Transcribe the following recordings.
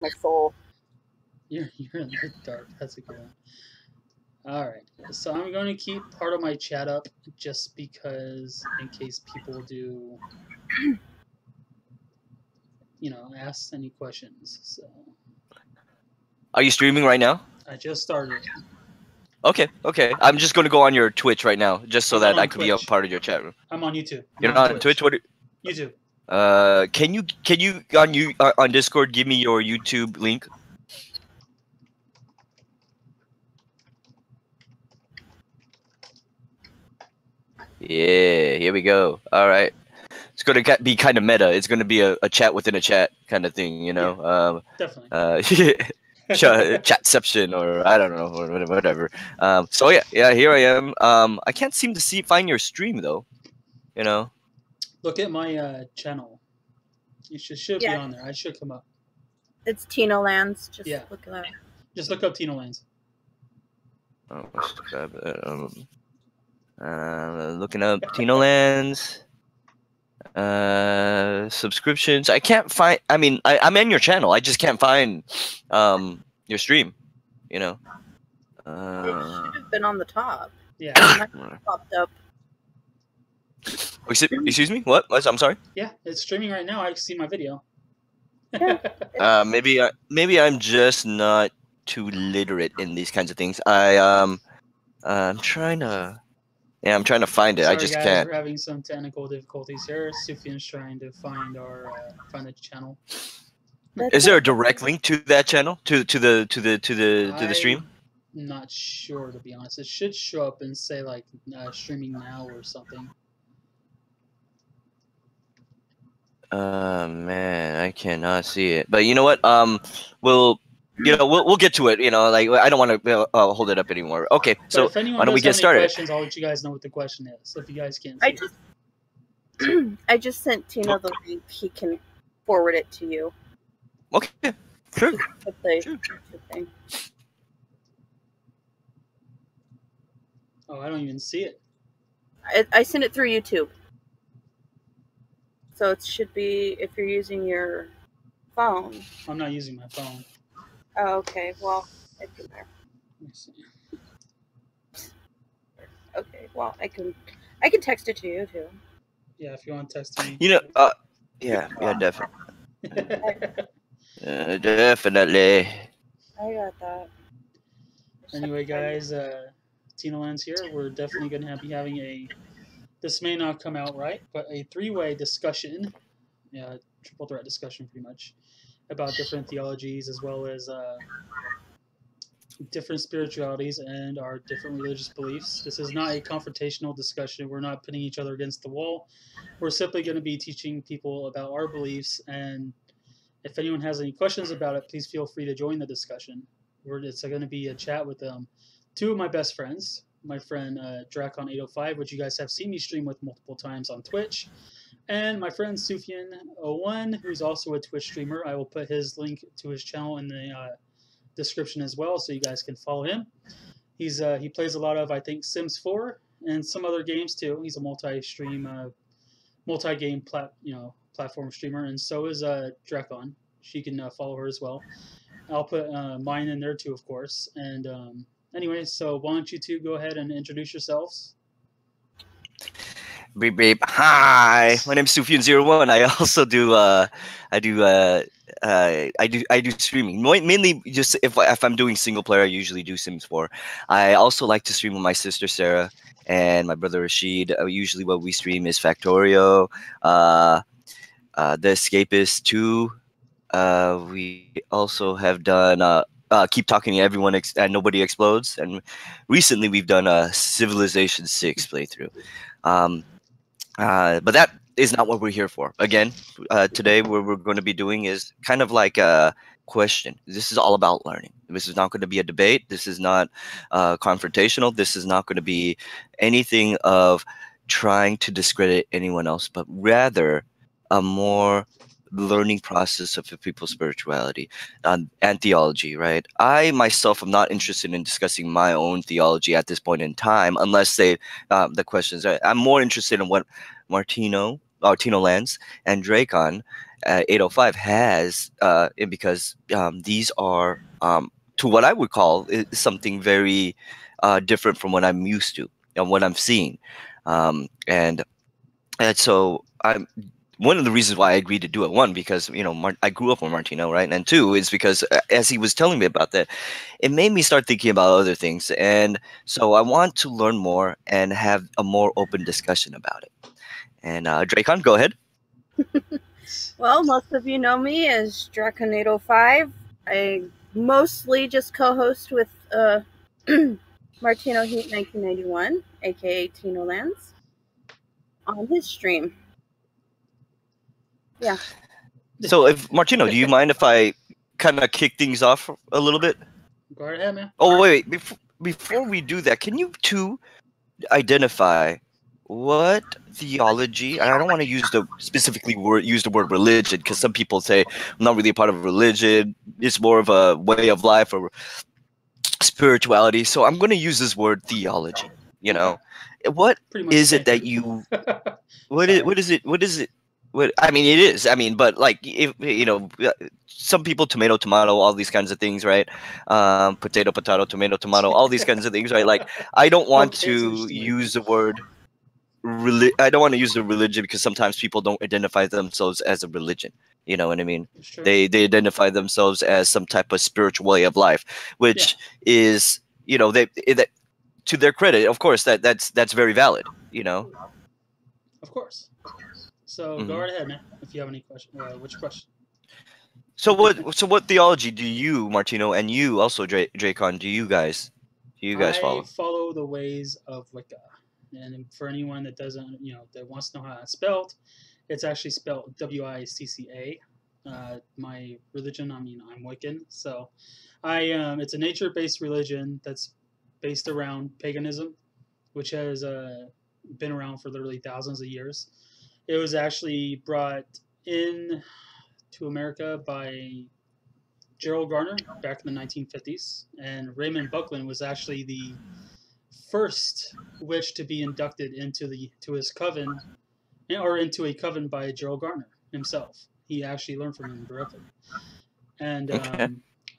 my soul. You're in the dark. That's a good one. All right. So I'm going to keep part of my chat up just because, in case people do, ask any questions. So Are you streaming right now? I just started. Okay. I'm just going to go on your Twitch right now, just so that I could be a Twitch. part of your chat room. I'm on YouTube. You're not on Twitch? What? YouTube. Can you on Discord give me your YouTube link? Yeah, here we go. All right. It's going to be kind of meta. It's going to be a chat within a chat kind of thing, Yeah, definitely. Chatception, or I don't know, or whatever. So yeah, here I am. I can't seem to find your stream though. Look at my channel. You should be on there. I should come up. It's Tino Lands. Just look it up. Just look up Tino Lands. Looking up Tino Lands. Subscriptions. I can't find. I mean, I'm in your channel. I just can't find your stream. It should have been on the top. Yeah. It popped up. Excuse me. What? I'm sorry. Yeah, it's streaming right now. I can see my video. Maybe I'm just not too literate in these kinds of things. I'm trying to. Yeah, I'm trying to find it. Sorry, I just guys, can't. We're having some technical difficulties here. Sufyan's trying to find find the channel. Is there a direct link to that channel to the stream? I'm not sure, to be honest. It should show up and say like streaming now or something. Man, I cannot see it. But you know what? We'll get to it. Like I don't want to hold it up anymore. Okay, so why don't we get started? Questions, I'll let you guys know what the question is. If you guys can't see I just sent Tino the link. He can forward it to you. Okay, sure. Thing. Oh, I don't even see it. I sent it through YouTube. So it should be if you're using your phone. I'm not using my phone. Oh, okay. Well, it's in there. Let me see. Okay. Well, I can text it to you too. Yeah, if you want to text me. Yeah, definitely. Definitely. I got that. Anyway, guys, Tino Lands here. We're definitely going to be having this may not come out right, but a three-way discussion, triple threat discussion pretty much, about different theologies as well as different spiritualities and our different religious beliefs. This is not a confrontational discussion. We're not putting each other against the wall. We're simply going to be teaching people about our beliefs, and if anyone has any questions about it, please feel free to join the discussion. It's going to be a chat with two of my best friends. My friend Dracon805, which you guys have seen me stream with multiple times on Twitch, and my friend Sufyan01, who's also a Twitch streamer. I will put his link to his channel in the description as well, so you guys can follow him. He plays a lot of, I think, Sims 4 and some other games too. He's a multi-game platform streamer, and so is Dracon. She can follow her as well. I'll put mine in there too, of course. And anyway, so why don't you two go ahead and introduce yourselves? Beep beep. Hi, my name's Sufyan01. I also do I do streaming. Mainly just if I'm doing single player, I usually do Sims 4. I also like to stream with my sister Sarah and my brother Rashid. Usually what we stream is Factorio, The Escapist 2. We also have done Keep Talking to Everyone and Nobody Explodes, and recently we've done a Civilization 6 playthrough. But that is not what we're here for. Again, today what we're going to be doing is kind of like a question. This is all about learning. This is not going to be a debate. This is not confrontational. This is not going to be anything of trying to discredit anyone else, but rather a more learning process of people's spirituality and theology, right? I myself am not interested in discussing my own theology at this point in time, unless the questions. I'm more interested in what Tino Lands and Dracon 805 has, because these are, to what I would call something very different from what I'm used to and what I'm seeing. And so I'm one of the reasons why I agreed to do it. One, because I grew up with Martino, right? And two is because as he was telling me about that, it made me start thinking about other things. And so I want to learn more and have a more open discussion about it. And Dracon, go ahead. Well, most of you know me as Draconado5. I mostly just co-host with Martino Heat 1991, aka Tino Lands, on his stream. Yeah. So, if Martino, do you mind if I kind of kick things off a little bit? Go right ahead, man. Oh, wait. Before we do that, can you two identify what theology? And I don't want to use the word religion, because some people say I'm not really a part of religion. It's more of a way of life or spirituality. So I'm going to use this word theology. What Pretty much is the it that same you? thing. What is it? What is it? What I mean, it is. I mean, but like, if some people, tomato, tomato, all these kinds of things, right? Potato, potato, tomato, tomato, all these kinds of things, right? Like, I don't want Okay, it's to interesting. use the word I don't want to use the religion, because sometimes people don't identify themselves as a religion. You know what I mean? Sure. They identify themselves as some type of spiritual way of life, which is, that, to their credit, of course, that's very valid. Of course. So go right ahead, man. If you have any question, which question? So what theology do you, Martino, and you also, Dracon, do you guys follow? I follow the ways of Wicca, and for anyone that doesn't, that wants to know how it's spelled, it's actually spelled Wicca. My religion, I'm Wiccan, so it's a nature-based religion that's based around paganism, which has been around for literally thousands of years. It was actually brought in to America by Gerald Garner back in the 1950s, and Raymond Buckland was actually the first witch to be inducted into his coven, or into a coven by Gerald Garner himself. He actually learned from him directly. And Okay.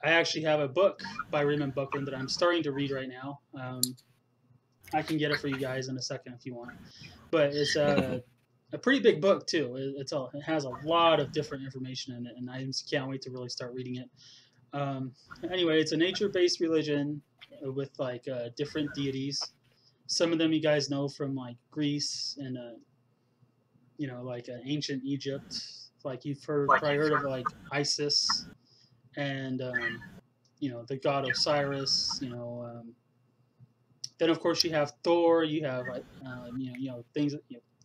I actually have a book by Raymond Buckland that I'm starting to read right now. I can get it for you guys in a second if you want, but it's a pretty big book too. It has a lot of different information in it, and I just can't wait to really start reading it. Anyway, it's a nature-based religion with like different deities. Some of them you guys know from like Greece and like ancient Egypt. Like you've probably heard of like Isis and the god Osiris. Then of course you have Thor. You have things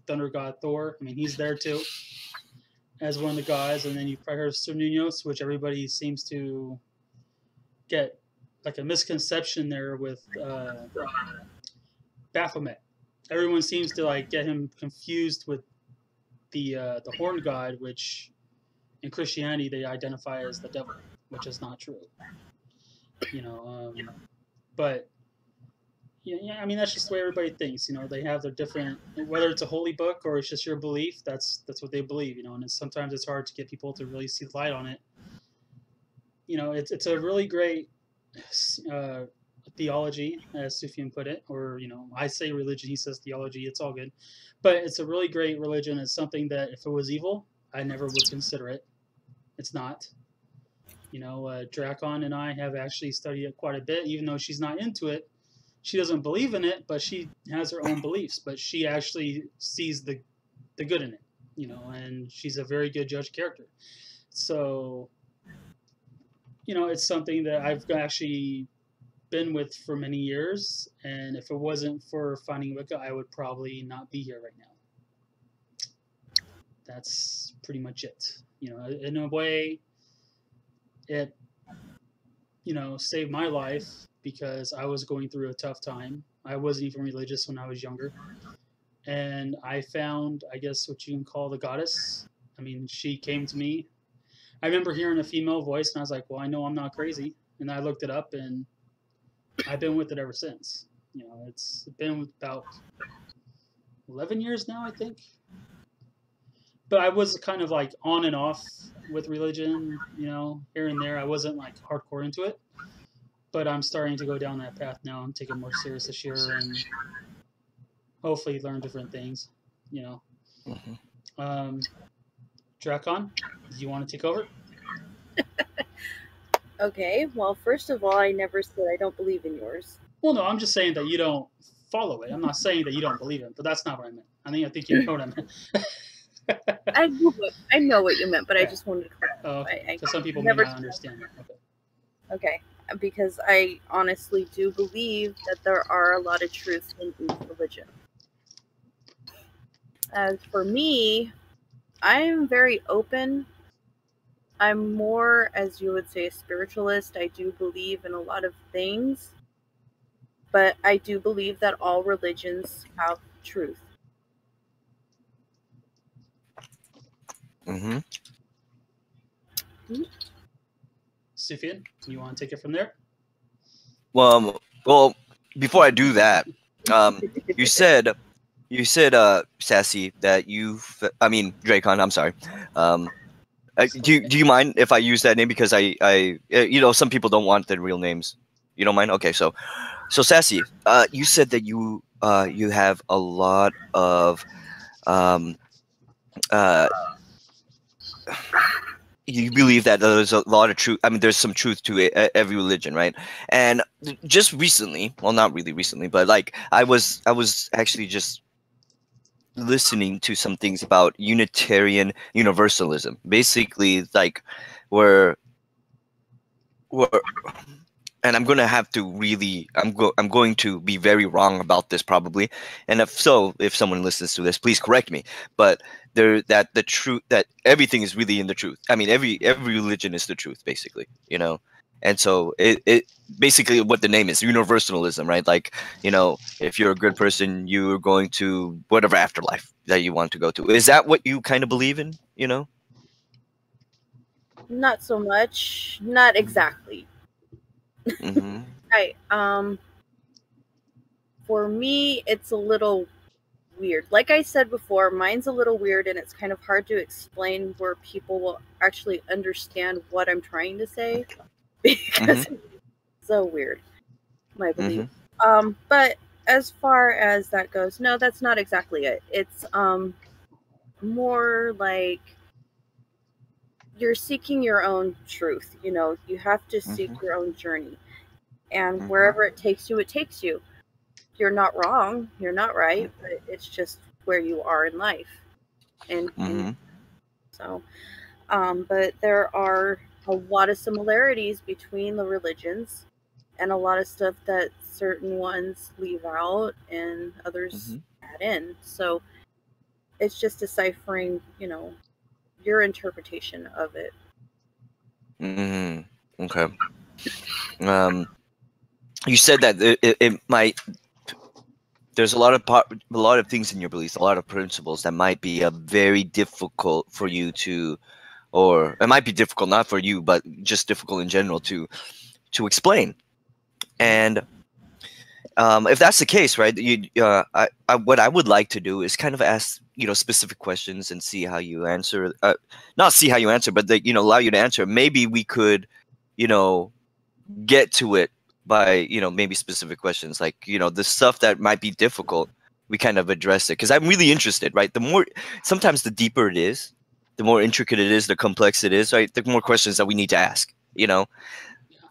Thunder god Thor. I mean, he's there too as one of the gods. And then you've probably heard of Cernunnos, which everybody seems to get like a misconception there with Baphomet. Everyone seems to like get him confused with the horn god, which in Christianity they identify as the devil, which is not true. But yeah, I mean that's just the way everybody thinks. They have their different, whether it's a holy book or it's just your belief. That's what they believe. And sometimes it's hard to get people to really see the light on it. It's a really great theology, as Sufyan put it, or I say religion, he says theology. It's all good, but it's a really great religion. It's something that if it was evil, I never would consider it. It's not. Dracon and I have actually studied it quite a bit, even though she's not into it. She doesn't believe in it, but she has her own beliefs. But she actually sees the good in it, and she's a very good judge character. So, it's something that I've actually been with for many years, and if it wasn't for finding Wicca, I would probably not be here right now. That's pretty much it. In a way, it saved my life because I was going through a tough time. I wasn't even religious when I was younger, and I found, I guess, what you can call the goddess. I mean, she came to me. I remember hearing a female voice, and I was like, well, I know I'm not crazy. And I looked it up, and I've been with it ever since. It's been about 11 years now, I think. but I was kind of like on and off with religion, you know, here and there. I wasn't like hardcore into it, but I'm starting to go down that path now and take it more serious this year and hopefully learn different things, you know. Mm-hmm. Drakon, do you want to take over? Okay, well, first of all, I never said I don't believe in yours. Well, no, I'm just saying that you don't follow it. I'm not saying that you don't believe it, but that's not what I meant. I think you know what I meant. I know what you meant, but I Yeah. just wanted to clarify. Oh, okay. I Because some people may never not understand that. Okay. Okay, because I honestly do believe that there are a lot of truths in each religion. As for me, I'm very open. I'm more, as you would say, a spiritualist. I do believe in a lot of things, but I do believe that all religions have truth. Mm-hmm. Sufyan, you want to take it from there? Well, before I do that, you said, Sassy, that I mean, Dracon. I'm sorry. Do you mind if I use that name, because you know, some people don't want their real names. You don't mind? Okay, so Sassy, you said that you have a lot of um uh you believe that there's a lot of truth. I mean, there's some truth to every religion, right? And just recently, well, not really recently, but like I was actually just listening to some things about Unitarian Universalism, basically, like where where and I'm gonna have to really, I'm going to be very wrong about this probably, and if so, if someone listens to this, please correct me. But that the truth, that everything is really in the truth. I mean, every religion is the truth, basically, you know. And so it basically, what the name is, universalism, right? Like, you know, if you're a good person, you're going to whatever afterlife that you want to go to. Is that what you kind of believe in? You know? Not so much, not exactly. Mm-hmm. Right. For me, it's a little weird. Like I said before, mine's a little weird, and it's kind of hard to explain where people will actually understand what I'm trying to say because Mm-hmm. it's so weird, my belief. Mm-hmm. But as far as that goes, no, that's not exactly it. It's more like you're seeking your own truth. You know, you have to seek Mm-hmm. your own journey, and Mm-hmm. wherever it takes you, it takes you. You're not wrong, you're not right, but it's just where you are in life. And Mm-hmm. so, but there are a lot of similarities between the religions, and a lot of stuff that certain ones leave out and others Mm-hmm. add in. So it's just deciphering, you know, your interpretation of it. Mm-hmm. Okay. Um, you said that it might. There's a lot of things in your beliefs, a lot of principles that might be very difficult for you to, or it might be difficult not for you, but just difficult in general to explain. And if that's the case, right, what I would like to do is kind of ask, you know, specific questions and see how you answer. Not see how you answer, but you know, allow you to answer. Maybe we could, you know, get to it by, you know, maybe specific questions, like, you know, the stuff that might be difficult, we kind of address it, because I'm really interested, right? The more, sometimes the deeper it is, the more intricate it is, the complex it is, right? The more questions that we need to ask, you know,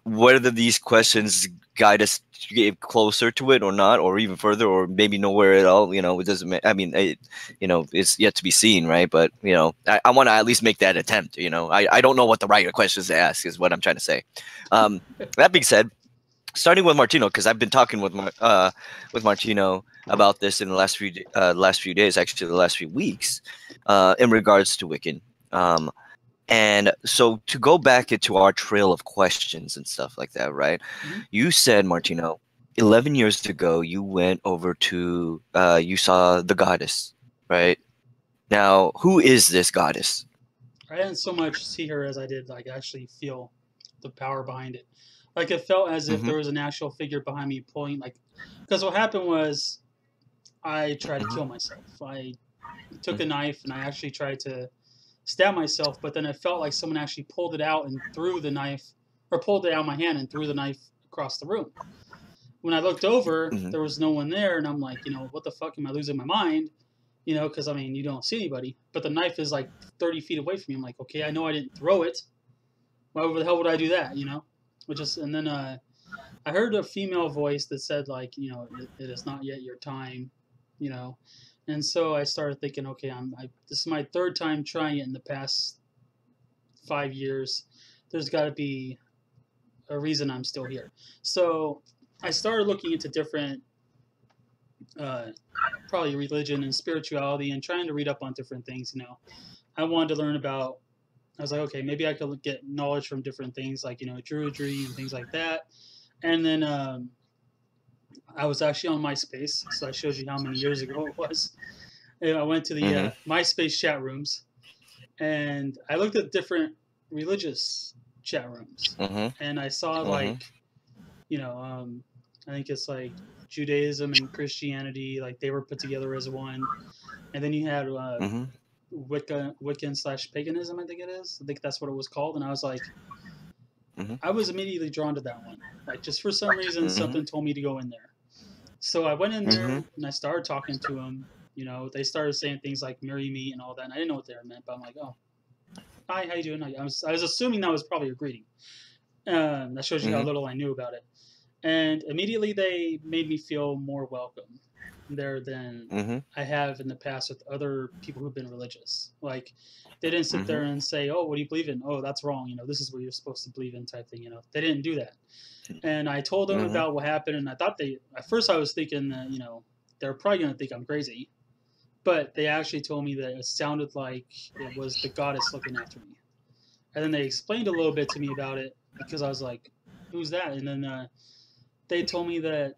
whether these questions guide us to get closer to it or not, or even further, or maybe nowhere at all, you know, it doesn't I mean, you know, it's yet to be seen, right? But, you know, I want to at least make that attempt, you know. I don't know what the right questions to ask is what I'm trying to say. That being said, starting with Martino, because I've been talking with Martino about this in the last few days, actually the last few weeks, in regards to Wiccan. And so to go back into our trail of questions and stuff like that, right? Mm-hmm. You said, Martino, 11 years ago, you went over to, you saw the goddess, right? Now, who is this goddess? I didn't so much see her as I did like actually feel the power behind it. Like it felt as if Mm-hmm. there was an actual figure behind me pulling. Like, because what happened was I tried to Mm-hmm. kill myself. I took a knife, and I actually tried to stab myself, but then I felt like someone actually pulled it out and threw the knife, or pulled it out of my hand and threw the knife across the room. When I looked over, Mhm. there was no one there, and I'm like, what the fuck, am I losing my mind? Because I mean, you don't see anybody, but the knife is like 30 feet away from me. I'm like, okay, I know I didn't throw it. Why the hell would I do that? Which is, and then I heard a female voice that said like, it is not yet your time, you know, and so I started thinking, okay, this is my third time trying it in the past 5 years. There's got to be a reason I'm still here. So I started looking into different, uh, probably religion and spirituality, and trying to read up on different things. I wanted to learn about. I was like, okay, maybe I could get knowledge from different things, like Druidry and things like that. And then I was actually on MySpace, so I showed you how many years ago it was. And I went to the Mhm. MySpace chat rooms, and I looked at different religious chat rooms, Mhm. and I saw Mhm. like, I think it's like Judaism and Christianity, like they were put together as one, and then you had Mhm. Wiccan slash paganism, I think it is. I think that's what it was called, and I was like, Mhm. I was immediately drawn to that one. Like just for some reason, Mhm. something told me to go in there. So I went in Mhm. there and I started talking to them. They started saying things like "marry me" and all that. And I didn't know what they meant, but I'm like, "Oh, hi, how you doing?" I was assuming that was probably a greeting. That shows you how Mhm. little I knew about it. And immediately they made me feel more welcome there than Mhm. I have in the past with other people who've been religious. Like they didn't sit there Mhm. and say, "Oh, what do you believe in?" "Oh, that's wrong. This is what you're supposed to believe in," type thing. They didn't do that. And I told them Mhm. about what happened, and I thought at first I was thinking that they're probably gonna think I'm crazy, but they actually told me that it sounded like it was the goddess looking after me. And then they explained a little bit to me about it because I was like, "Who's that?" And then they told me that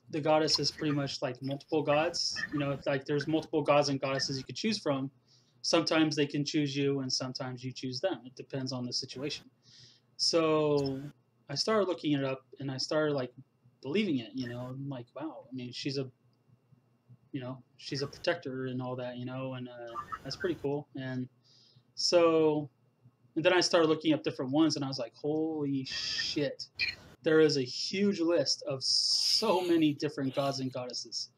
the goddess is pretty much like multiple gods. It's like there's multiple gods and goddesses you could choose from. Sometimes they can choose you, and sometimes you choose them. It depends on the situation. So I started looking it up, and I started like believing it. I'm like, wow. I mean, she's a protector and all that. And that's pretty cool. And then I started looking up different ones, and I was like, holy shit. There is a huge list of so many different gods and goddesses.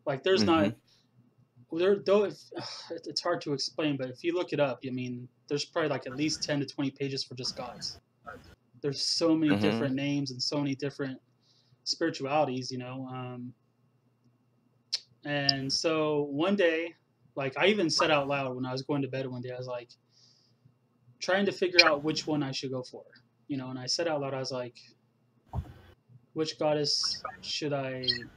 Like, there's not Mhm. there though. If it's hard to explain, but if you look it up, I mean, there's probably like at least 10 to 20 pages for just gods. There's so many Mhm. different names and so many different spiritualities. And so one day, like I even said out loud when I was going to bed one day, I was like trying to figure out which one I should go for. And I said out loud, I was like, which goddess should I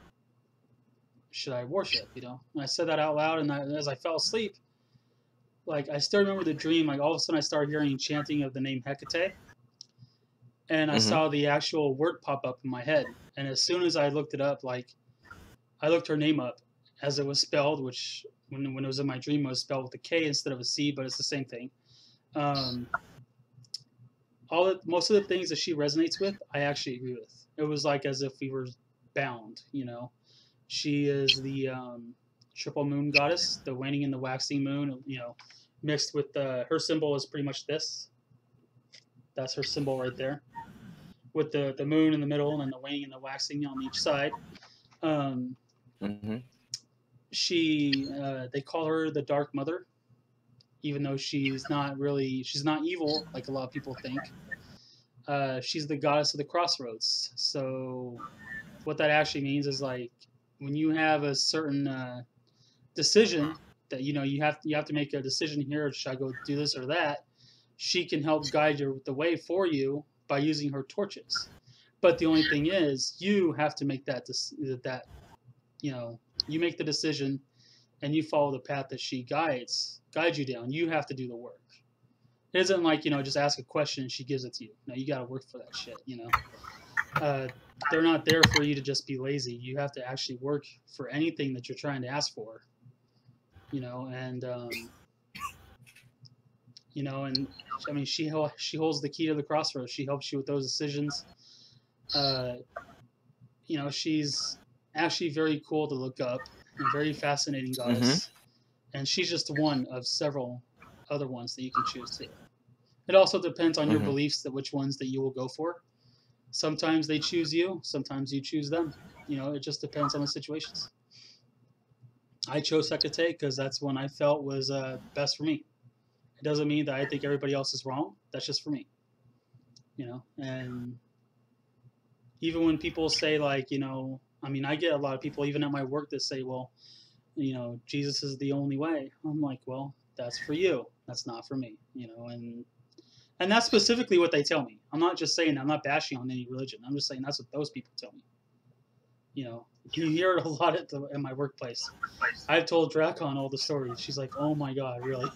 worship? And I said that out loud, and as I fell asleep, like I still remember the dream. Like all of a sudden, I started hearing chanting of the name Hecate, and I Mhm. saw the actual word pop up in my head. And as soon as I looked it up, like I looked her name up as it was spelled, which when it was in my dream, it was spelled with a K instead of a C, but it's the same thing. Um, most of the things that she resonates with, I actually agree with. It was like as if we were bound. She is the triple moon goddess, the waning and the waxing moon. Mixed with her symbol is pretty much this. That's her symbol right there, with the moon in the middle and then the waning and the waxing on each side. Um, Mhm. they call her the Dark Mother, even though she's not evil like a lot of people think. She's the goddess of the crossroads. So what that actually means is like when you have a certain decision that you have to make a decision here. Should I go do this or that? She can help guide the way for you by using her torches. But the only thing is, you have to make that you make the decision and you follow the path that she guides you down. You have to do the work. It isn't like just ask a question and she gives it to you. No, you got to work for that shit. Uh, they're not there for you to just be lazy. You have to actually work for anything that you're trying to ask for. And and I mean, she holds the key to the crossroads. She helps you with those decisions. Uh, she's actually very cool to look up and very fascinating Mhm. goddess. and she's just one of several other ones that you can choose to. It also depends on your Mm-hmm. beliefs that which ones that you will go for. Sometimes they choose you, sometimes you choose them. It just depends on the situations. I chose Hecate because that's one I felt was best for me. It doesn't mean that I think everybody else is wrong. That's just for me. And even when people say like, I mean, I get a lot of people even at my work that say, well, Jesus is the only way. I'm like, well, that's for you. That's not for me. And that's specifically what they tell me. I'm not just saying, I'm not bashing on any religion. I'm just saying that's what those people tell me. You hear it a lot at my workplace. I've told Dracon all the stories. She's like, oh my God, really?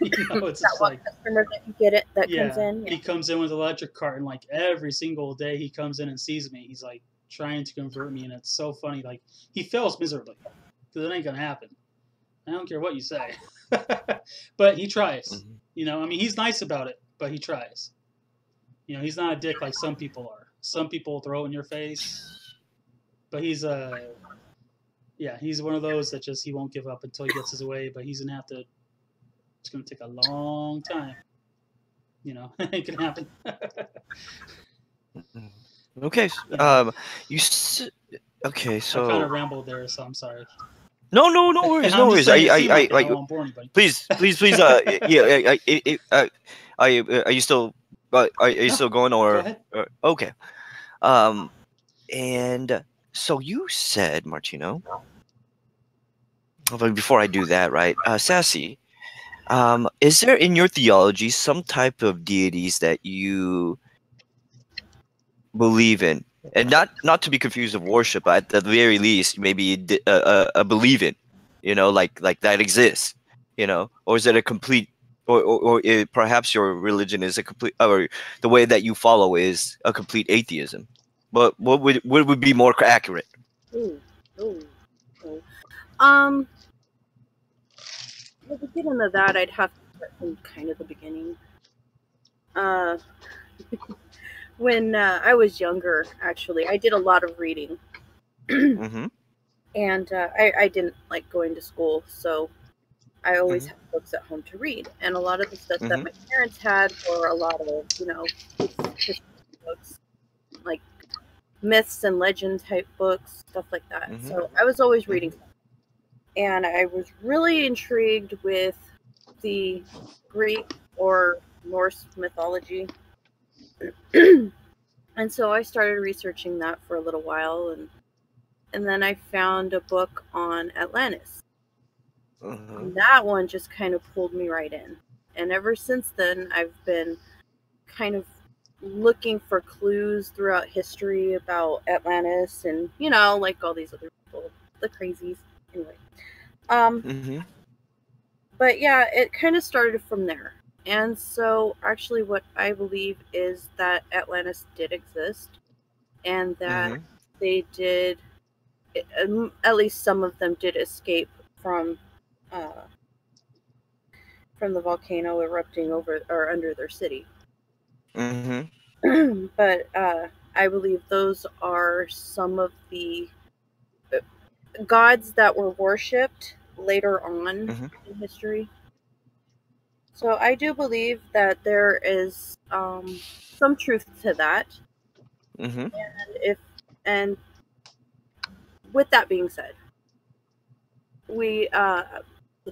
It's That just one like, customer that you get it that comes yeah, in. he comes in with an electric cart, and like every single day he comes in and sees me, he's like trying to convert me, and it's so funny. Like he fails miserably because it ain't gonna happen. I don't care what you say, but he tries. Mm-hmm. I mean, he's nice about it, but he tries. He's not a dick like some people are. Some people throw it in your face, but he's yeah, he's one of those that just he won't give up until he gets his way. But he's gonna have to. It's gonna take a long time. It can happen. Okay. Yeah. You. Okay, I kind so of rambled there, so I'm sorry. no, no And worries, no I'm just worries. saying it seemed like it. I won't bore anybody. Please, please, please. Yeah. Are you still? Are you No, still going go or? ahead. Okay. Um. And so you said, Martino. But before I do that, right, Sassy. Is there in your theology some type of deities that you believe in, and not to be confused of worship, but at the very least, maybe a believe in, like that exists, or is it a complete, perhaps your religion is a complete, or the way that you follow is a complete atheism. But what would be more accurate? Ooh, ooh, ooh. Well, to get into that, I'd have to start from kind of the beginning. Uh, when I was younger, actually, I did a lot of reading, Mm-hmm. and I didn't like going to school, so I always Mm-hmm. had books at home to read. And a lot of the stuff that Mm-hmm. my parents had were a lot of, history books, like myths and legend type books, stuff like that. Mm-hmm. So I was always reading, Mm-hmm. and I was really intrigued with the Greek or Norse mythology. And so I started researching that for a little while, and then I found a book on Atlantis. Mm-hmm. And that one just kind of pulled me right in. And ever since then, I've been kind of looking for clues throughout history about Atlantis and, like all these other people, the crazies. Anyway. Mm-hmm. But yeah, it kind of started from there. And so, actually, what I believe is that Atlantis did exist and that Mm-hmm. they did, at least some of them did escape uh, from the volcano erupting over or under their city. Mm-hmm. But I believe those are some of the gods that were worshipped later on Mm-hmm. in history. So I do believe that there is some truth to that. Mm-hmm. And with that being said, we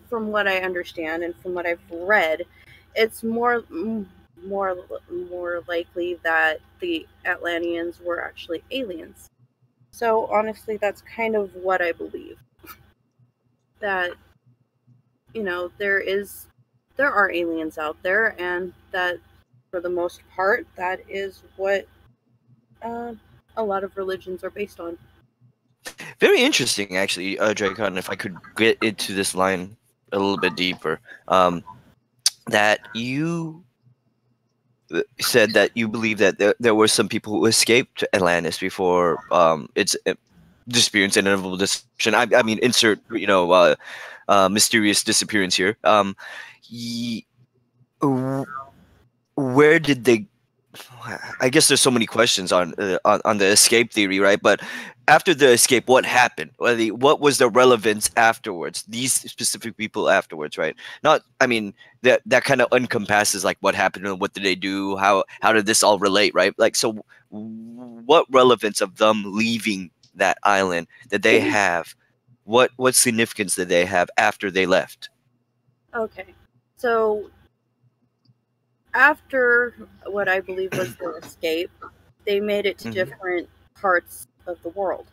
from what I understand and from what I've read, it's more more likely that the Atlanteans were actually aliens. So honestly, that's kind of what I believe. That there are aliens out there, and that for the most part, that is what uh, a lot of religions are based on. Very interesting, actually, Dracon. If I could get into this line a little bit deeper, that you said that you believe that there were some people who escaped Atlantis before its disappearance and inevitable destruction. I mean, insert mysterious disappearance here. Ye, w- where did they? I guess there's so many questions on the escape theory, right? But after the escape, what happened? What was the relevance afterwards? These specific people afterwards, right? Not, I mean, that kind of encompasses like what happened and what did they do? How did this all relate, right? Like, so what relevance of them leaving that island did they have? What significance did they have after they left? Okay. So after what I believe was their escape, they made it to Mm-hmm. different parts of the world.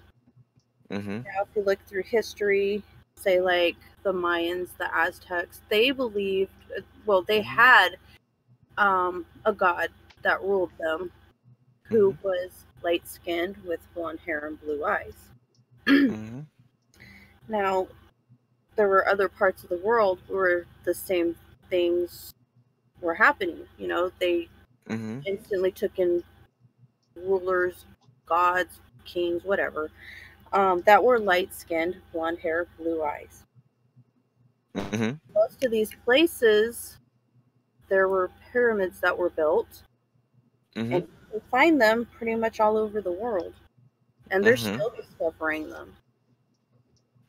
Mm-hmm. Now, if you look through history, say like the Mayans, the Aztecs, they believed, well, they had a god that ruled them Mm-hmm. who was light skinned with blonde hair and blue eyes. Mm-hmm. Now, there were other parts of the world where the same things were happening. You know, they Mm-hmm. instantly took in rulers, gods, kings, whatever, that were light skinned, blonde hair, blue eyes. Mm-hmm. Most of these places, there were pyramids that were built, Mm-hmm. and you can find them pretty much all over the world, and they're Mm-hmm. still discovering them.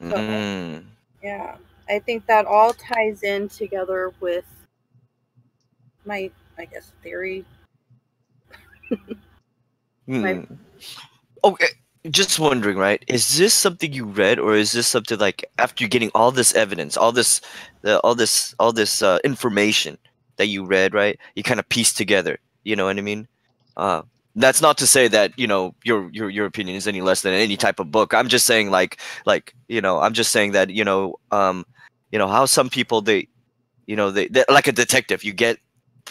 So, Mm-hmm. yeah, I think that all ties in together with my, I guess, theory. My Hmm. Okay, just wondering, right? Is this something you read, or is this something like after getting all this evidence, all this information that you read, right? You kind of piece together. You know what I mean? Uh, that's not to say that your opinion is any less than any type of book. I'm just saying I'm just saying that how some people they like a detective. You get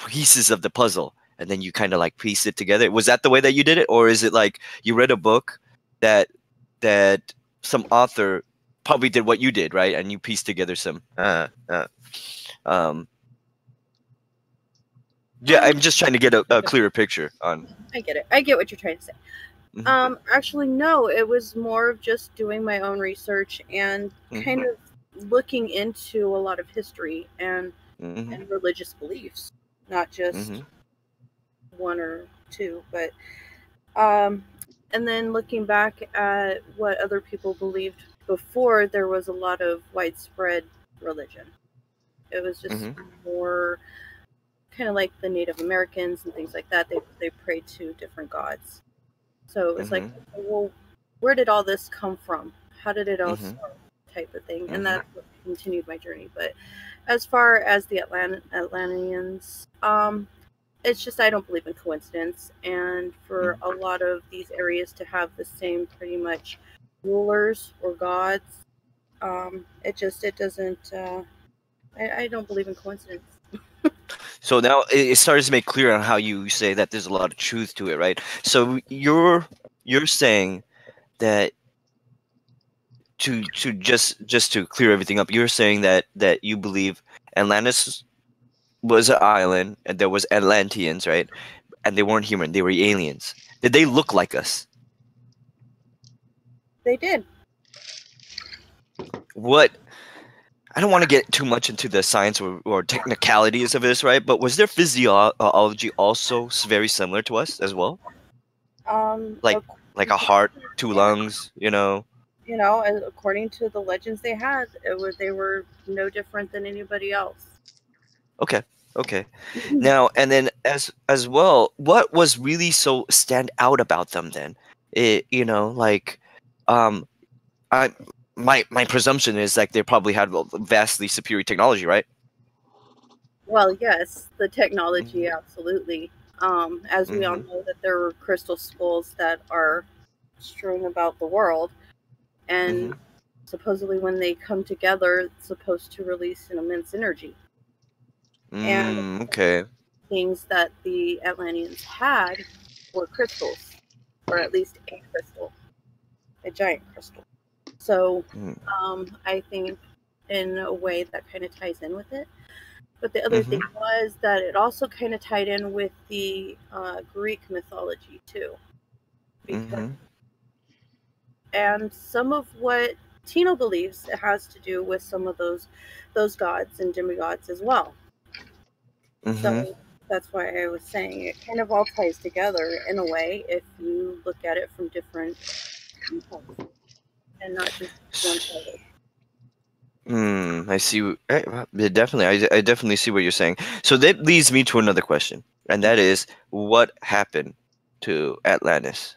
pieces of the puzzle and then you kind of like piece it together. Was that the way that you did it, or is it like you read a book that that some author probably did what you did, right? And you pieced together some. Um, yeah, um, I'm just trying to get a clearer picture on. I get it. I get what you're trying to say. Mhm, Actually, no, it was more of just doing my own research and kind mhm, of looking into a lot of history mhm, and religious beliefs, not just mhm, one or two, but um, and then looking back at what other people believed before there was a lot of widespread religion. It was just mhm, more kind of like the Native Americans and things like that. They prayed to different gods. So it's like, mhm, okay, well, where did all this come from? How did it all mhm, start? Type of thing, and mhm, that's what continued my journey. But as far as the Atlanteans, it's just I don't believe in coincidence, and for mhm. a lot of these areas to have the same pretty much rulers or gods, it doesn't. I don't believe in coincidence. So now it starts to make clear on how you say that there's a lot of truth to it, right? So you're saying that to just to clear everything up, you're saying that you believe Atlantis was an island and there was Atlanteans, right? And they weren't human; they were aliens. Did they look like us? They did. What I don't want to get too much into the science or technicalities of this, right? But was their physiology also very similar to us as well? Like like According a to, heart, two yeah, lungs, you know? according to the legends they had, they were no different than anybody else. Okay. Okay. Now, and then as well, what was really so stand out about them then? Like um I my presumption is like they probably had vastly superior technology, right? Well, yes, the technology, Mhm. absolutely. As we all Mhm. know, that there were crystal skulls that are strewn about the world, and Mhm. supposedly when they come together, it's supposed to release an immense energy. And Okay. things that the Atlanteans had were crystals, or at least a crystal, a giant crystal. So Mm. I think in a way that kind of ties in with it. But the other thing Mhm. was that it also kind of tied in with the Greek mythology too, because Mhm. and some of what Tino believes it has to do with some of those gods and demigods as well. Mhm. So that's why I was saying it kind of all ties together in a way if you look at it from different and not just one-sided. I see. Yeah, definitely, I definitely see what you're saying. So that leads me to another question, and that is, what happened to Atlantis?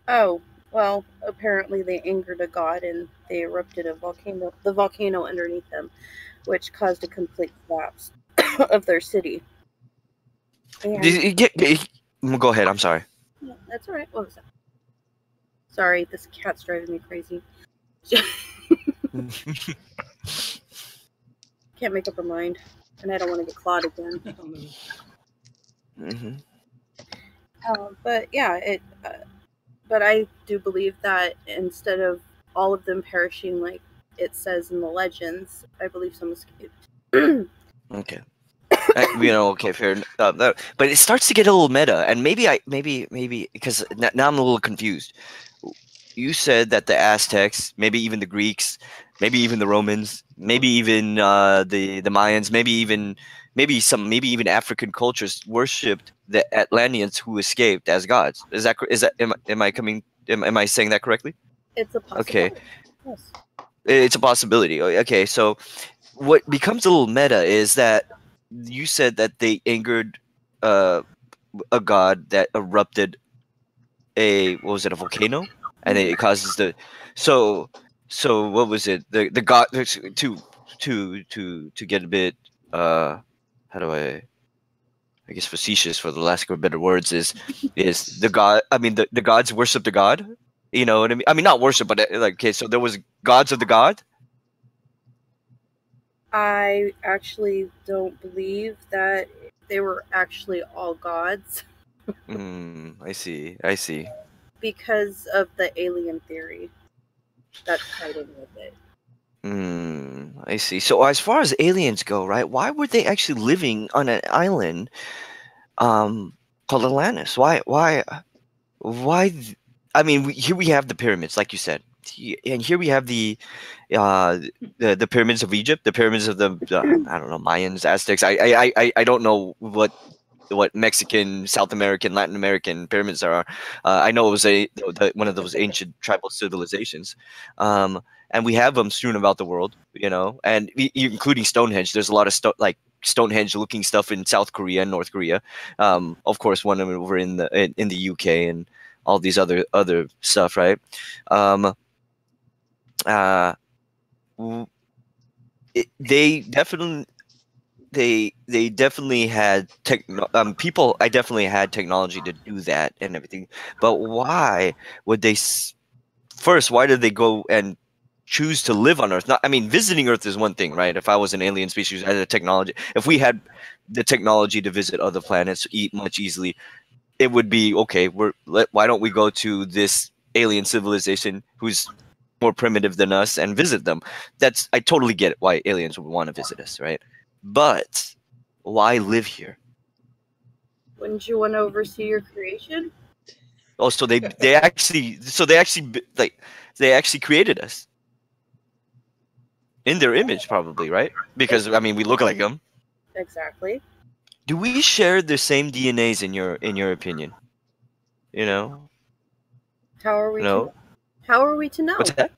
Oh, well, apparently they angered a god and they erupted the volcano underneath them, which caused a complete collapse of their city. And Go ahead. I'm sorry. yeah, that's all right. What was that? Sorry, this cat's driving me crazy. Can't make up her mind, and I don't want to get clawed again. Hmm. But yeah, but I do believe that instead of all of them perishing, like it says in the legends, I believe some escaped. Okay. Okay, fair. But it starts to get a little meta, and maybe because now I'm a little confused. You said that the Aztecs, maybe even the Greeks, maybe even the Romans, maybe even the Mayans, maybe even African cultures worshipped the Atlanteans who escaped as gods. Is that am I saying that correctly? It's a Okay, possibility. Yes. it's a possibility. Okay, so what becomes a little meta is that you said that they angered uh, a god that erupted what was it, a volcano, and it causes the so so what was it, the god to get a bit how do I guess facetious, for the lack of better words, is the god, I mean the gods worship the god, you know what I mean, not worship, but like, okay, so there was gods of the god. I actually don't believe that they were actually all gods I see. because of the alien theory that's tied in with it. I see. So as far as aliens go, right? Why were they actually living on an island um called Atlantis? Why? I mean, here we have the pyramids, like you said, and here we have uh the pyramids of Egypt, the pyramids of the I don't know, Mayans, Aztecs. I don't know what Mexican, South American, Latin American pyramids are. I know it was one of those ancient tribal civilizations, and we have them strewn about the world, and including Stonehenge. There's a lot of like Stonehenge looking stuff in South Korea and North Korea. Of course, one of them over in the UK and all these other stuff, right? Um, uh, w- they definitely they definitely had people, I definitely had technology to do that and everything, but why would first, why did they go and choose to live on Earth? Not, I mean, visiting Earth is one thing, right? If I was an alien species, I had the technology, if we had the technology to visit other planets eat much easily, it would be okay. Why don't we go to this alien civilization who's more primitive than us and visit them? I totally get it, why aliens would want to visit us, right? But why live here? Wouldn't you want to oversee your creation? Oh, so they actually created us in their image, probably, right? Because I mean, we look like them. Exactly. Do we share the same DNAs in your opinion? You know, How are we to no. know? How are we to What's know? that?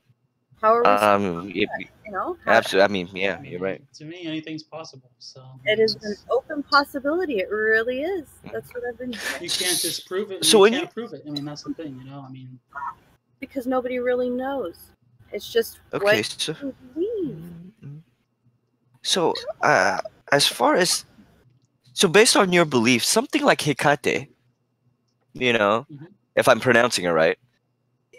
How are we supposed It, to, you know? absolutely. I mean, I yeah, you're right. mean, to me, anything's possible. So It is an open possibility. It really is. Mm. That's what I've been you saying. can't disprove it, and So you when you can't prove it. I mean, that's the thing, you know. I mean, Because nobody really knows. It's just what okay, so you believe. mm, so as far as based on your belief, something like Hecate, you know, mhm. if I'm pronouncing it right,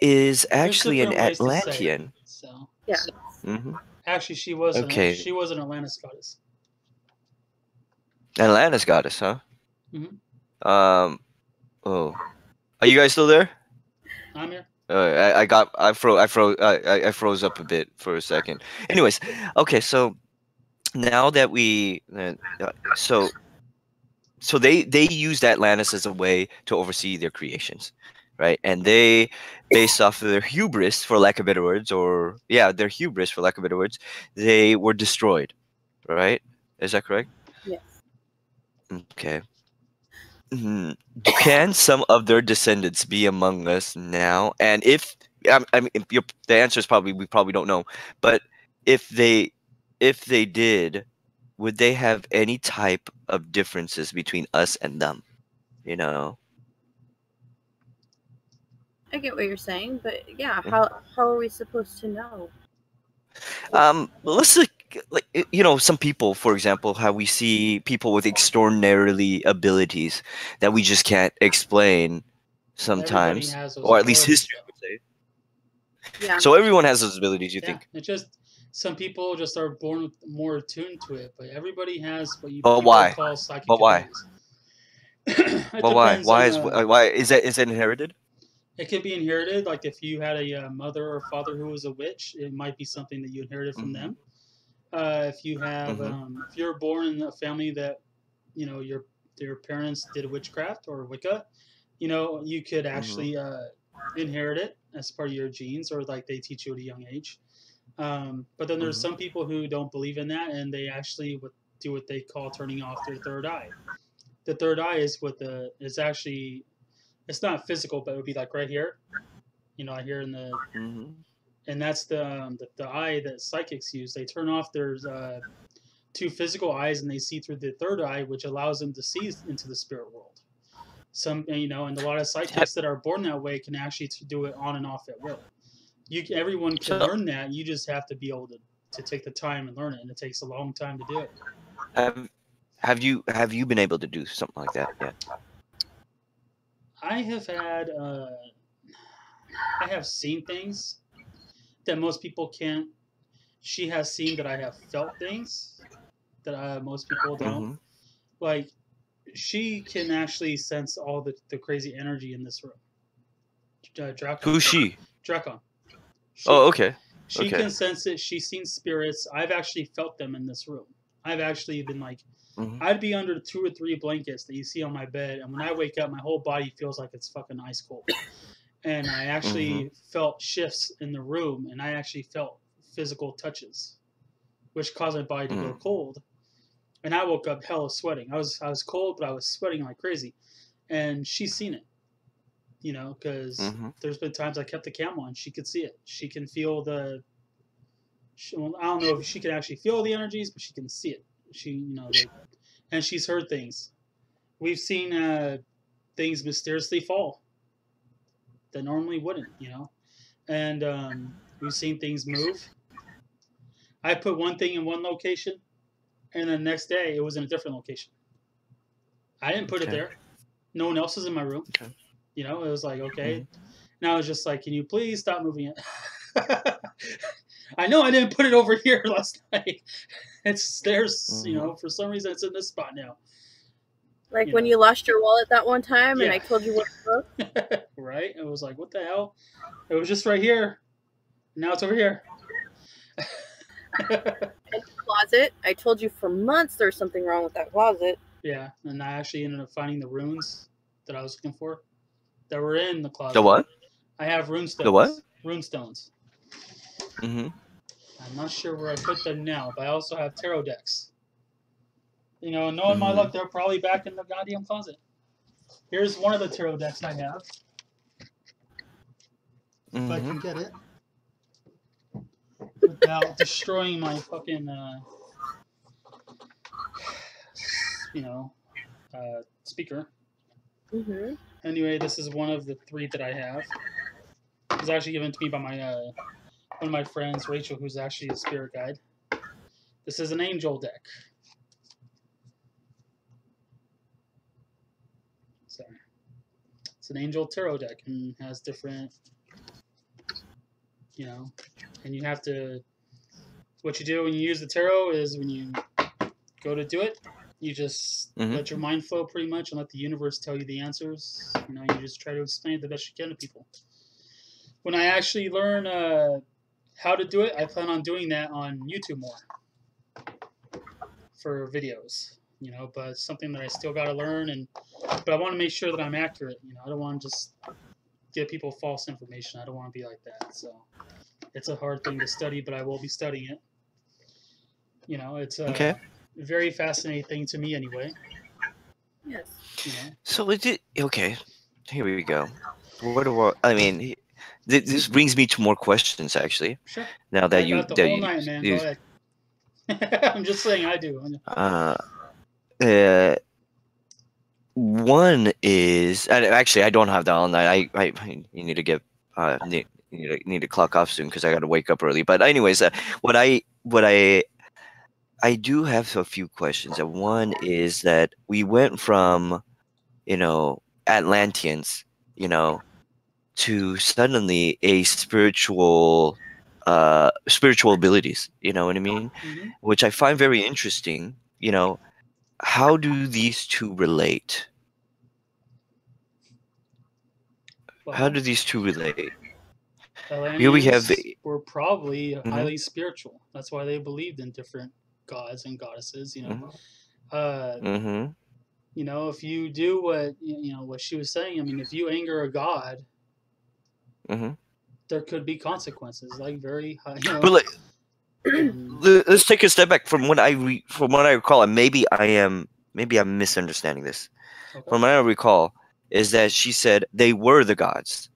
is There's actually an different ways to say it. Atlantean. So Yeah. Hmm. actually, Okay, she was an Atlantis goddess. Atlantis goddess, huh? Hmm. Um. Oh, are you guys still there? I'm here. I froze up a bit for a second. Anyways, okay, so now that they used Atlantis as a way to oversee their creations, right? And they, based off of their hubris, for lack of better words, or yeah, their hubris, for lack of better words, they were destroyed, right? Is that correct? Yes. Okay. Mhm. Can some of their descendants be among us now? And I mean, the answer is probably we probably don't know. But if they if they did, would they have any type of differences between us and them? You know? I get what you're saying, but yeah, Mhm. how are we supposed to know? Let's like you know, some people, for example, how we see people with extraordinarily abilities that we just can't explain Everybody sometimes, has those or at least abilities, history though. would say. Yeah. So everyone has those abilities, you Yeah, think? it just some people just are born with more attuned to it, but everybody has what you But people why? call psychic But why? abilities. It But why? depends on Why is that inherited? it could be inherited. Like if you had a mother or father who was a witch, it might be something that you inherited from Mm-hmm. them. If you have, Mm-hmm. if you're born in a family that your parents did witchcraft or Wicca, you could Mm-hmm. actually inherit it as part of your genes, or like they teach you at a young age. But then there's Mm-hmm. some people who don't believe in that, and they actually do what they call turning off their third eye. The third eye is what the it's actually it's not physical, but it would be like right here, right here in the Mm-hmm. and that's the eye that psychics use. They turn off their two physical eyes and they see through the third eye, which allows them to see into the spirit world. And a lot of Have- psychics that are born that way can actually do it on and off at will. Everyone can So learn that. You just have to be able to take the time and learn it, and it takes a long time to do it. have have you been able to do something like that yet? I have had I have seen things that most people can't. She has seen that I have felt things that most people don't. Mm-hmm. Like she can actually sense all the crazy energy in this room. Drakon, Who's she? Drakon. She Oh, okay. she Okay. can sense it. She's seen spirits. I've actually felt them in this room. I've actually been like, Mm-hmm. I'd be under 2 or 3 blankets that you see on my bed, and when I wake up, my whole body feels like it's fucking ice cold. And I Mm-hmm. actually felt shifts in the room, and I actually felt physical touches, which caused my body to go Mm-hmm. cold. And I woke up hella sweating. I was cold, but I was sweating like crazy. And she's seen it, because Mm-hmm. there's been times I kept the cam on. She could see it. She can feel well, I don't know if she can actually feel the energies, but she can see it. And she's heard things. We've seen things mysteriously fall that normally wouldn't. And we've seen things move. I put one thing in one location, and the next day it was in a different location. I didn't put it Okay. there. No one else is in my room. Okay. It was like, Mm-hmm. okay. Now it's just like, can you please stop moving it? I know I didn't put it over here last night. It's there's, Mm-hmm. for some reason it's in this spot now. Like You when know, you lost your wallet that one time and yeah, I told you what it was? right. It was like, what the hell? It was just right here. Now it's over here. In the closet. I told you for months there's something wrong with that closet. Yeah, and I actually ended up finding the runes that I was looking for that were in the The closet. what? I have The what? rune stones. Mm-hmm. I'm not sure where I put them now, but I also have tarot decks. Knowing my Mm-hmm. luck, they're probably back in the goddamn closet. Here's one of the tarot decks I have. If I Mm-hmm. can get it without destroying my fucking, you know, speaker. Mm-hmm. Anyway, this is one of the 3 that I have. It was actually given to me by my one of my friends, Rachel, who's actually a spirit guide. This is an angel deck. Sorry. It's an angel tarot deck and has different, and you have to. What you do when you use the tarot is when you go to do it, you just Mm-hmm. let your mind flow pretty much and let the universe tell you the answers. You just try to explain it the best you can to people. When I actually learn how to do it, I plan on doing that on YouTube more for videos. But it's something that I still got to learn, but I want to make sure that I'm accurate. I don't want to just give people false information. I don't want to be like that. So it's a hard thing to study, but I will be studying it. It's a Okay. very fascinating thing to me anyway. Yes. You know, So is it okay? Here we go. What do I mean? This brings me to more questions actually. sure. Now that I you got the that whole night, man. Go you ahead. I'm just saying I do. uh, uh one is actually I don't have that all night. You need to get need to clock off soon because I got to wake up early. But anyways, what I do have a few questions. And one is that we went from Atlanteans, to suddenly a spiritual abilities. You know what I mean? Mm-hmm. Which I find very interesting. How do these two relate? How Well, do these two relate? Here we have. Atlanteans were probably Mhm, highly spiritual. That's why they believed in different gods and goddesses. mhm, Uh, mhm, if you do what what she was saying, I mean, if you anger a god, mhm. there could be consequences, like very high, But like, and let's take a step back from from what I recall, and maybe I'm misunderstanding this. okay. From what I recall, is that she said they were the gods,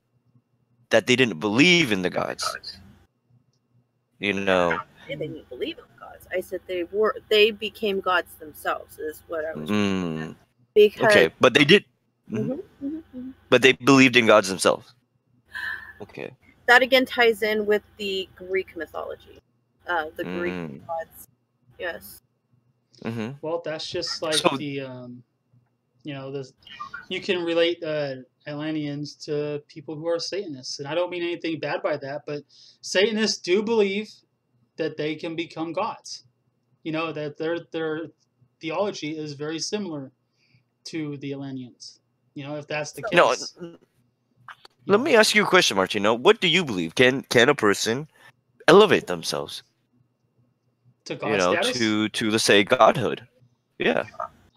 that they didn't believe in the gods. You know. They didn't believe in gods. I said they became gods themselves is what I was trying to get at. Mm, Because okay, but they did. Mhm. mhm, mhm, mhm. But they believed in gods themselves. Okay. That again ties in with the Greek mythology. The Greek Mm, gods. Yes. mhm. Well, that's just like So the this you can relate Atlanteans to people who are Satanists, and I don't mean anything bad by that, but Satanists do believe that they can become gods. That their theology is very similar to the Atlanteans. If that's the So case, you let know, me ask you a question, Martino. What do you believe? Can a person elevate themselves? to God status, To let's say godhood. Yeah.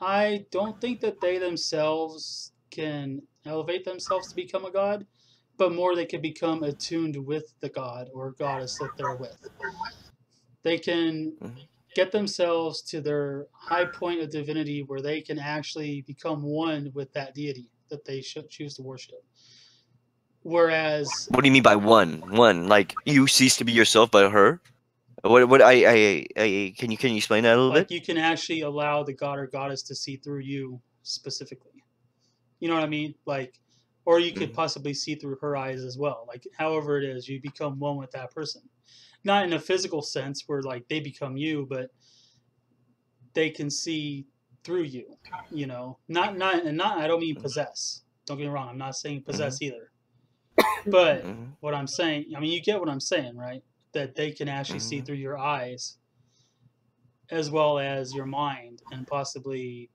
I don't think that they themselves can elevate themselves to become a god, but more they can become attuned with the god or goddess that they're with. They can Mhm. get themselves to their high point of divinity where they can actually become one with that deity that they should choose to worship. Whereas, What do you mean by one? One, like you cease to be yourself by her? What I can you explain that a little like, bit? you can actually allow the god or goddess to see through you specifically. You know what I mean? Like, or you could Mhm. possibly see through her eyes as well. Like, however it is, you become one with that person. Not in a physical sense where like they become you, but they can see through you. Not. I don't mean Mhm. possess. Don't get me wrong. I'm not saying Mhm. possess either. But Mhm. what I'm saying, I mean, you get what I'm saying, right? That they can actually see Mhm. through your eyes as well as your mind and possibly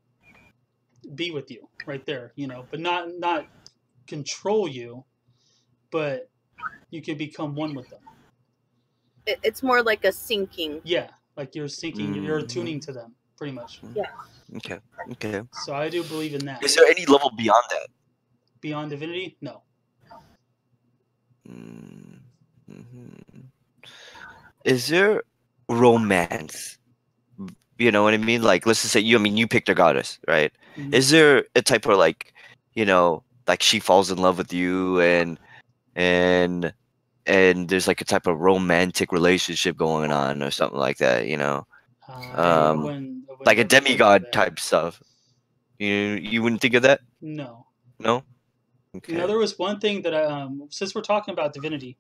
be with you right there. But not control you, but you can become one with them. it's more like a sinking. Yeah, like you're syncing, you're attuning Mhm. to them, pretty much. Mhm. Yeah. Okay. Okay. So I do believe in that. Is there any level beyond that? Beyond divinity, no. Mm-hmm. Is there romance? You know what I mean? Like, let's just say I mean, you picked a goddess, right? Mhm. Is there a type where, like, like she falls in love with you and there's like a type of romantic relationship going on or something like that, I Um, wouldn't, I wouldn't like a ever think of demigod that. type stuff. You wouldn't think of that? No. No? There Okay. was one thing that since we're talking about divinity,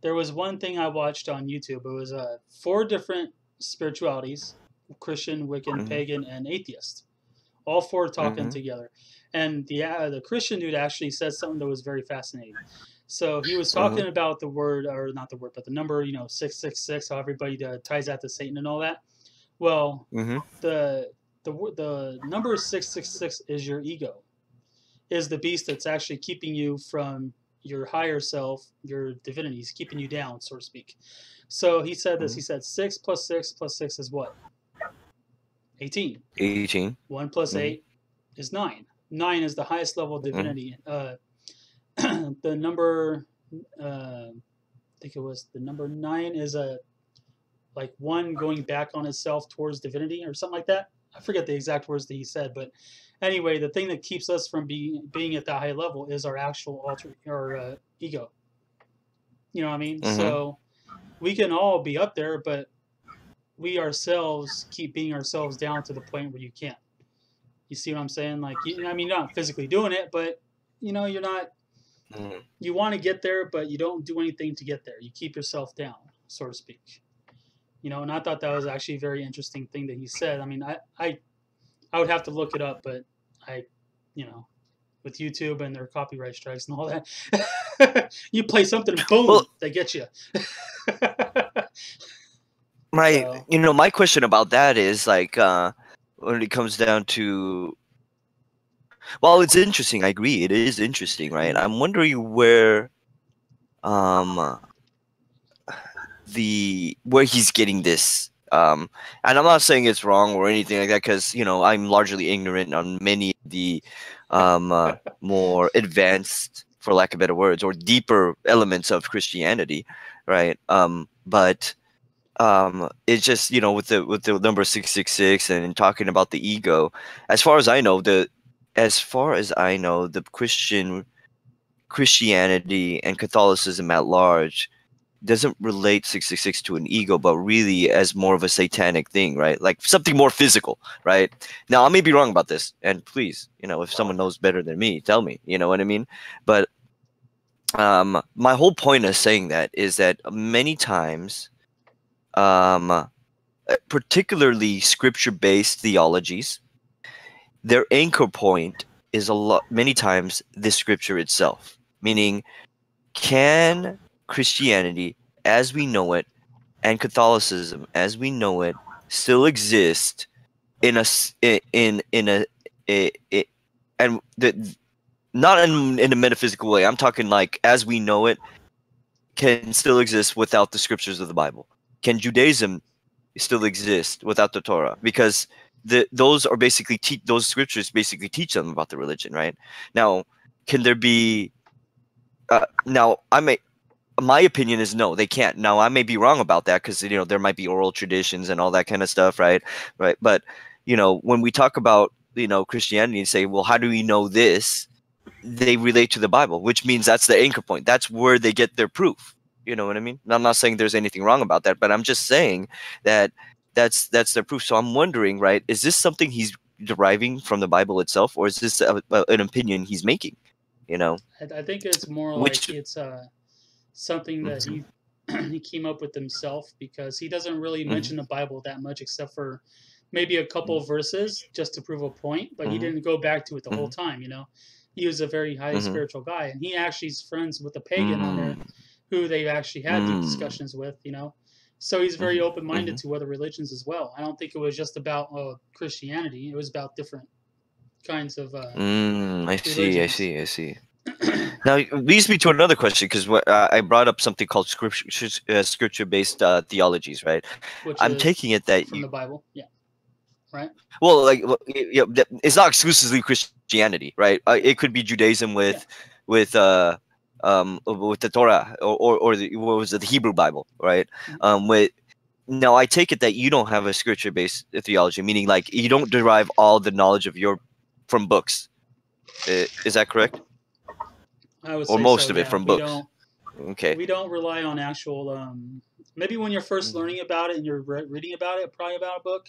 there was one thing I watched on YouTube. It was four different spiritualities: Christian, Wiccan, Mhm. pagan, and atheist. All four talking Mhm. together. And the Christian dude actually said something that was very fascinating. So he was talking Mhm. about the word, or not the word, but the number, 666. How everybody ties that to Satan and all that. Well, Mhm. the number 666 is your ego, is the beast that's actually keeping you from your higher self, your divinity. He's keeping you down, so to speak. So he said this. He Mhm. said 6 plus 6 plus 6 is what? 18. 18. 1 plus Mhm. 8 is 9. 9 is the highest level of Mhm. divinity. The number, I think it was the number 9 is a like one going back on itself towards divinity or something like that. I forget the exact words that he said, but anyway, the thing that keeps us from being at that high level is our actual ego. You know what I mean? Mm-hmm. So we can all be up there, but we ourselves keep being ourselves down to the point where you can't. You see what I'm saying? Like, I mean, you're not physically doing it, but you're not. Mm-hmm. You want to get there, but you don't do anything to get there. You keep yourself down, so to speak. And I thought that was actually a very interesting thing that he said. I mean, I would have to look it up, but I, you know, with YouTube and their copyright strikes and all that, you play something, boom, Well, they get you. my So, my question about that is like when it comes down to, well, it's interesting. I agree, it is interesting, right? mm, I'm wondering um where he's getting this. And I'm not saying it's wrong or anything like that, because I'm largely ignorant on many of the more advanced, for lack of better words, or deeper elements of Christianity, right? But it's just, with the number 666 and talking about the ego. As far as I know, the Christianity and Catholicism at large doesn't relate 666 to an ego, but really as more of a satanic thing, right? Like something more physical, right? Now, I may be wrong about this, and please, if someone knows better than me, tell me, you know what I mean? But my whole point of saying that is that many times, um, particularly scripture-based theologies, their anchor point is many times the scripture itself, meaning, can Christianity as we know it and Catholicism as we know it still exist in a in a and not in a metaphysical way. I'm talking like, as we know it can still exist without the scriptures of the Bible. Can Judaism still exist without the Torah? Because those are basically those scriptures basically teach them about the religion, right? Now, can there be now I may my opinion is no, they can't. Now, I may be wrong about that, because there might be oral traditions and all that kind of stuff, right? Right. But when we talk about Christianity and say, well, how do we know this? They relate to the Bible, which means that's the anchor point. That's where they get their proof. You know what I mean? And I'm not saying there's anything wrong about that, but I'm just saying that that's their proof. So I'm wondering, right? Is this something he's deriving from the Bible itself, or is this an opinion he's making? You know, I think it's more like which. it's something that Mhm, he came up with himself, because he doesn't really mhm, mention the Bible that much, except for maybe a couple of verses just to prove a point. But he mhm, didn't go back to it the whole mhm, time. He was a very highly mhm, spiritual guy, and he actually is friends with a pagan on there, mm, who they've actually had deep mm, discussions with. So he's very mhm, open minded mhm. to other religions as well. I don't think it was just about Christianity. It was about different kinds of I see. I religions. see. I see. Now, it leads me to another question, because I brought up something called scripture-based theologies, right? Which I'm is taking it that from the Bible. Yeah, right. well, like, it's not exclusively Christianity, right? It could be Judaism Yeah. with the Torah, or what was it, the Hebrew Bible, right? Mhm. With Now, I take it that you don't have a scripture-based theology, meaning like you don't derive all the knowledge from books. Is that correct? I would Or say so. most of it Yeah, from books? Okay. we don't rely on actual. Maybe when you're first Mhm, learning about it and you're reading about it, probably about a book.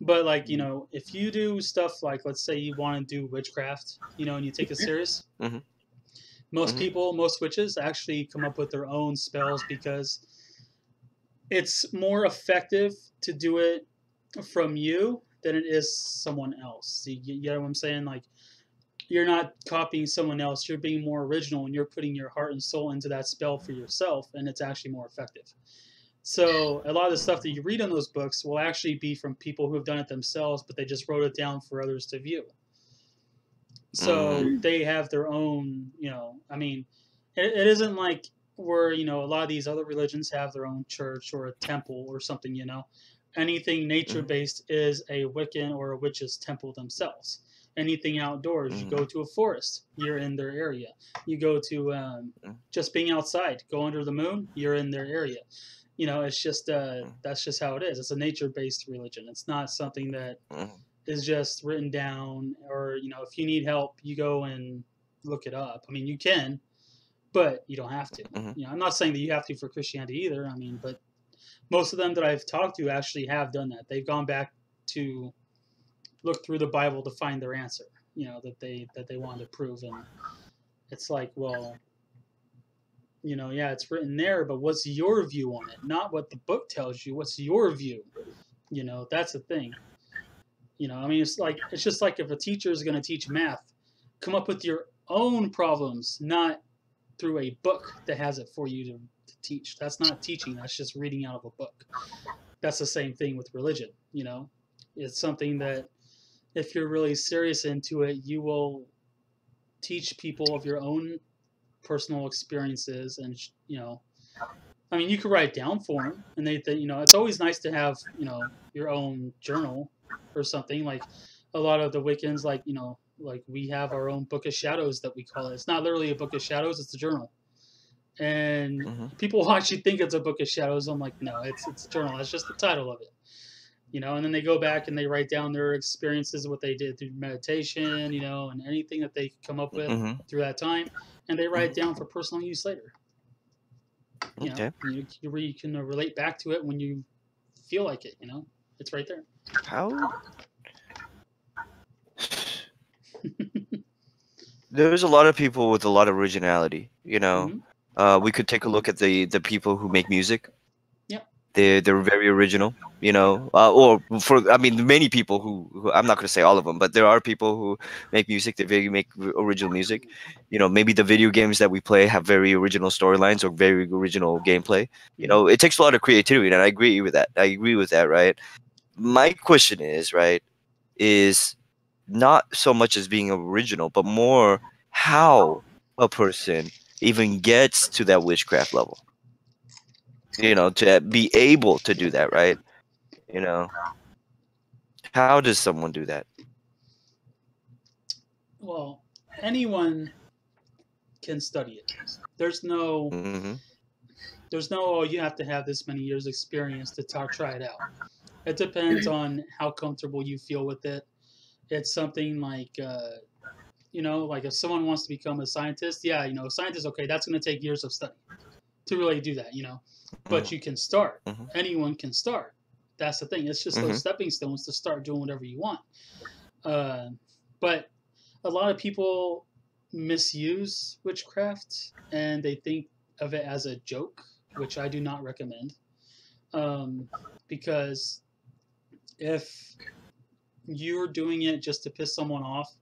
But like mhm, if you do stuff like, let's say you want to do witchcraft, and you take it serious, mhm, mhm, most witches actually come up with their own spells, because it's more effective to do it from you than it is someone else. You know what I'm saying? Like, you're not copying someone else. You're being more original, and you're putting your heart and soul into that spell for yourself, and it's actually more effective. So a lot of the stuff that you read in those books will actually be from people who have done it themselves, but they just wrote it down for others to view. So mm, they have their own, I mean, it isn't like where, a lot of these other religions have their own church or a temple or something. Anything nature mhm, based is a Wiccan or a witch's temple themselves. Anything outdoors, you go mhm, to a forest, you're in their area. You go to just being outside, go under the moon, you're in their area. It's just mhm, that's just how it is. It's a nature based religion. It's not something that mhm. is just written down, or if you need help, you go and look it up. I mean, you can, but you don't have to. Mm-hmm. I'm not saying that you have to for Christianity either. I mean, but most of them that I've talked to actually have done that. They've gone back to look through the Bible to find their answer, that they wanted to prove. And it's like, well, yeah, it's written there, but what's your view on it? Not what the book tells you. What's your view? That's the thing. I mean, it's just like if a teacher is going to teach math, come up with your own problems, not through a book that has it for you to teach. That's not teaching. That's just reading out of a book. That's the same thing with religion. It's something that if you're really serious into it, you will teach people of your own personal experiences. And I mean, you could write it down for them, and they it's always nice to have your own journal or something. Like a lot of the Wiccans, like we have our own book of shadows that we call it. It's not literally a book of shadows; it's a journal. And Mm-hmm. people actually think it's a book of shadows. I'm like, no, it's a journal. That's just the title of it. And then they go back and they write down their experiences, what they did through meditation, and anything that they come up with Mm-hmm. through that time, and they write it down for personal use later. Okay. You can relate back to it when you feel like it. It's right there. How? There's a lot of people with a lot of originality. Mm-hmm. We could take a look at the people who make music. Yeah. They're very original. Or I mean, many people who I'm not going to say all of them, but there are people who make music. They make original music. Maybe the video games that we play have very original storylines or very original gameplay. Mm-hmm. It takes a lot of creativity, and I agree with that. Right? My question is not so much as being original, but more how a person even gets to that witchcraft level. To be able to do that, right? How does someone do that? Well, anyone can study it. There's no, Mm-hmm. oh, you have to have this many years experience to try it out. It depends on how comfortable you feel with it. It's something like, like if someone wants to become a scientist, yeah, a scientist, okay, that's going to take years of study to really do that, but you can start. Mm-hmm. Anyone can start. That's the thing. It's just Mm-hmm. those stepping stones to start doing whatever you want. But a lot of people misuse witchcraft and they think of it as a joke, which I do not recommend. Because if you're doing it just to piss someone off,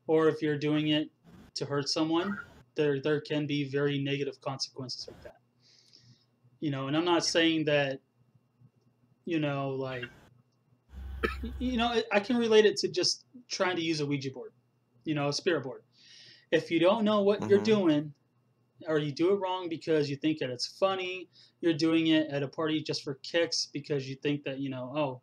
or if you're doing it to hurt someone, there can be very negative consequences with that. And I'm not saying that, like, I can relate it to just trying to use a Ouija board, a spirit board. If you don't know what you're Mm-hmm. doing, or you do it wrong because you think that it's funny, you're doing it at a party just for kicks because you think that, oh,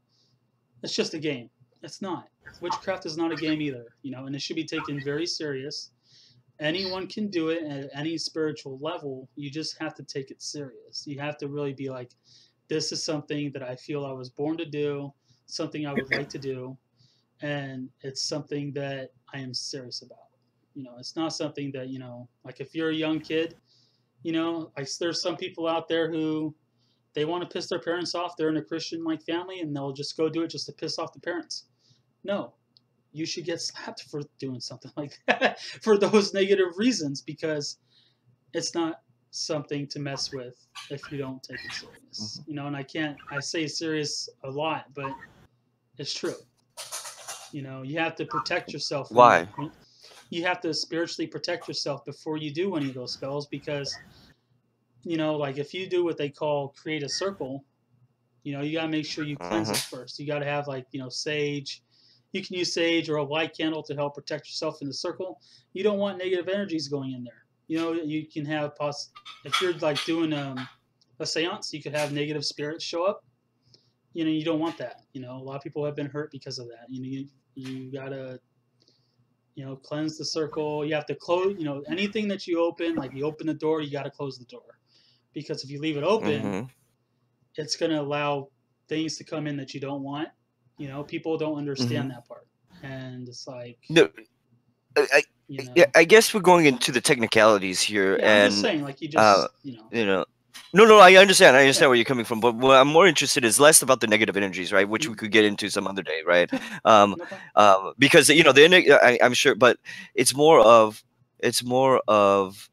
it's just a game. It's not. Witchcraft is not a game either, and it should be taken very serious. Anyone can do it at any spiritual level. You just have to take it serious. You have to really be like, this is something that I feel I was born to do, something I would like to do, and it's something that I am serious about. It's not something that, like if you're a young kid, like there's some people out there who they want to piss their parents off. They're in a Christian like family and they'll just go do it just to piss off the parents. No, you should get slapped for doing something like that for those negative reasons, because it's not something to mess with if you don't take it serious. Mm-hmm. And I say serious a lot, but it's true. You have to protect yourself Why? you have to spiritually protect yourself before you do any of those spells, because like if you do what they call create a circle, you got to make sure you cleanse it Mm-hmm. first. You got to have like sage. You can use sage or a white candle to help protect yourself in the circle. You don't want negative energies going in there. You can have if you're like doing a seance, you could have negative spirits show up. You don't want that. A lot of people have been hurt because of that. You gotta cleanse the circle. You have to close. Anything that you open, like you open the door, you got to close the door, because if you leave it open, Mm-hmm. it's going to allow things to come in that you don't want, You know, people don't understand Mhm. that part, and it's like, No, I, you yeah, know, I guess we're going into the technicalities here, yeah, I'm just and saying, like, you uh, just, you know, you know, no, I understand. I yeah, understand where you're coming from, but what I'm more interested is less about the negative energies, right? Which we mm, could get into some other day, right? yeah, Um, no problem. because I'm sure, but it's more of it's more of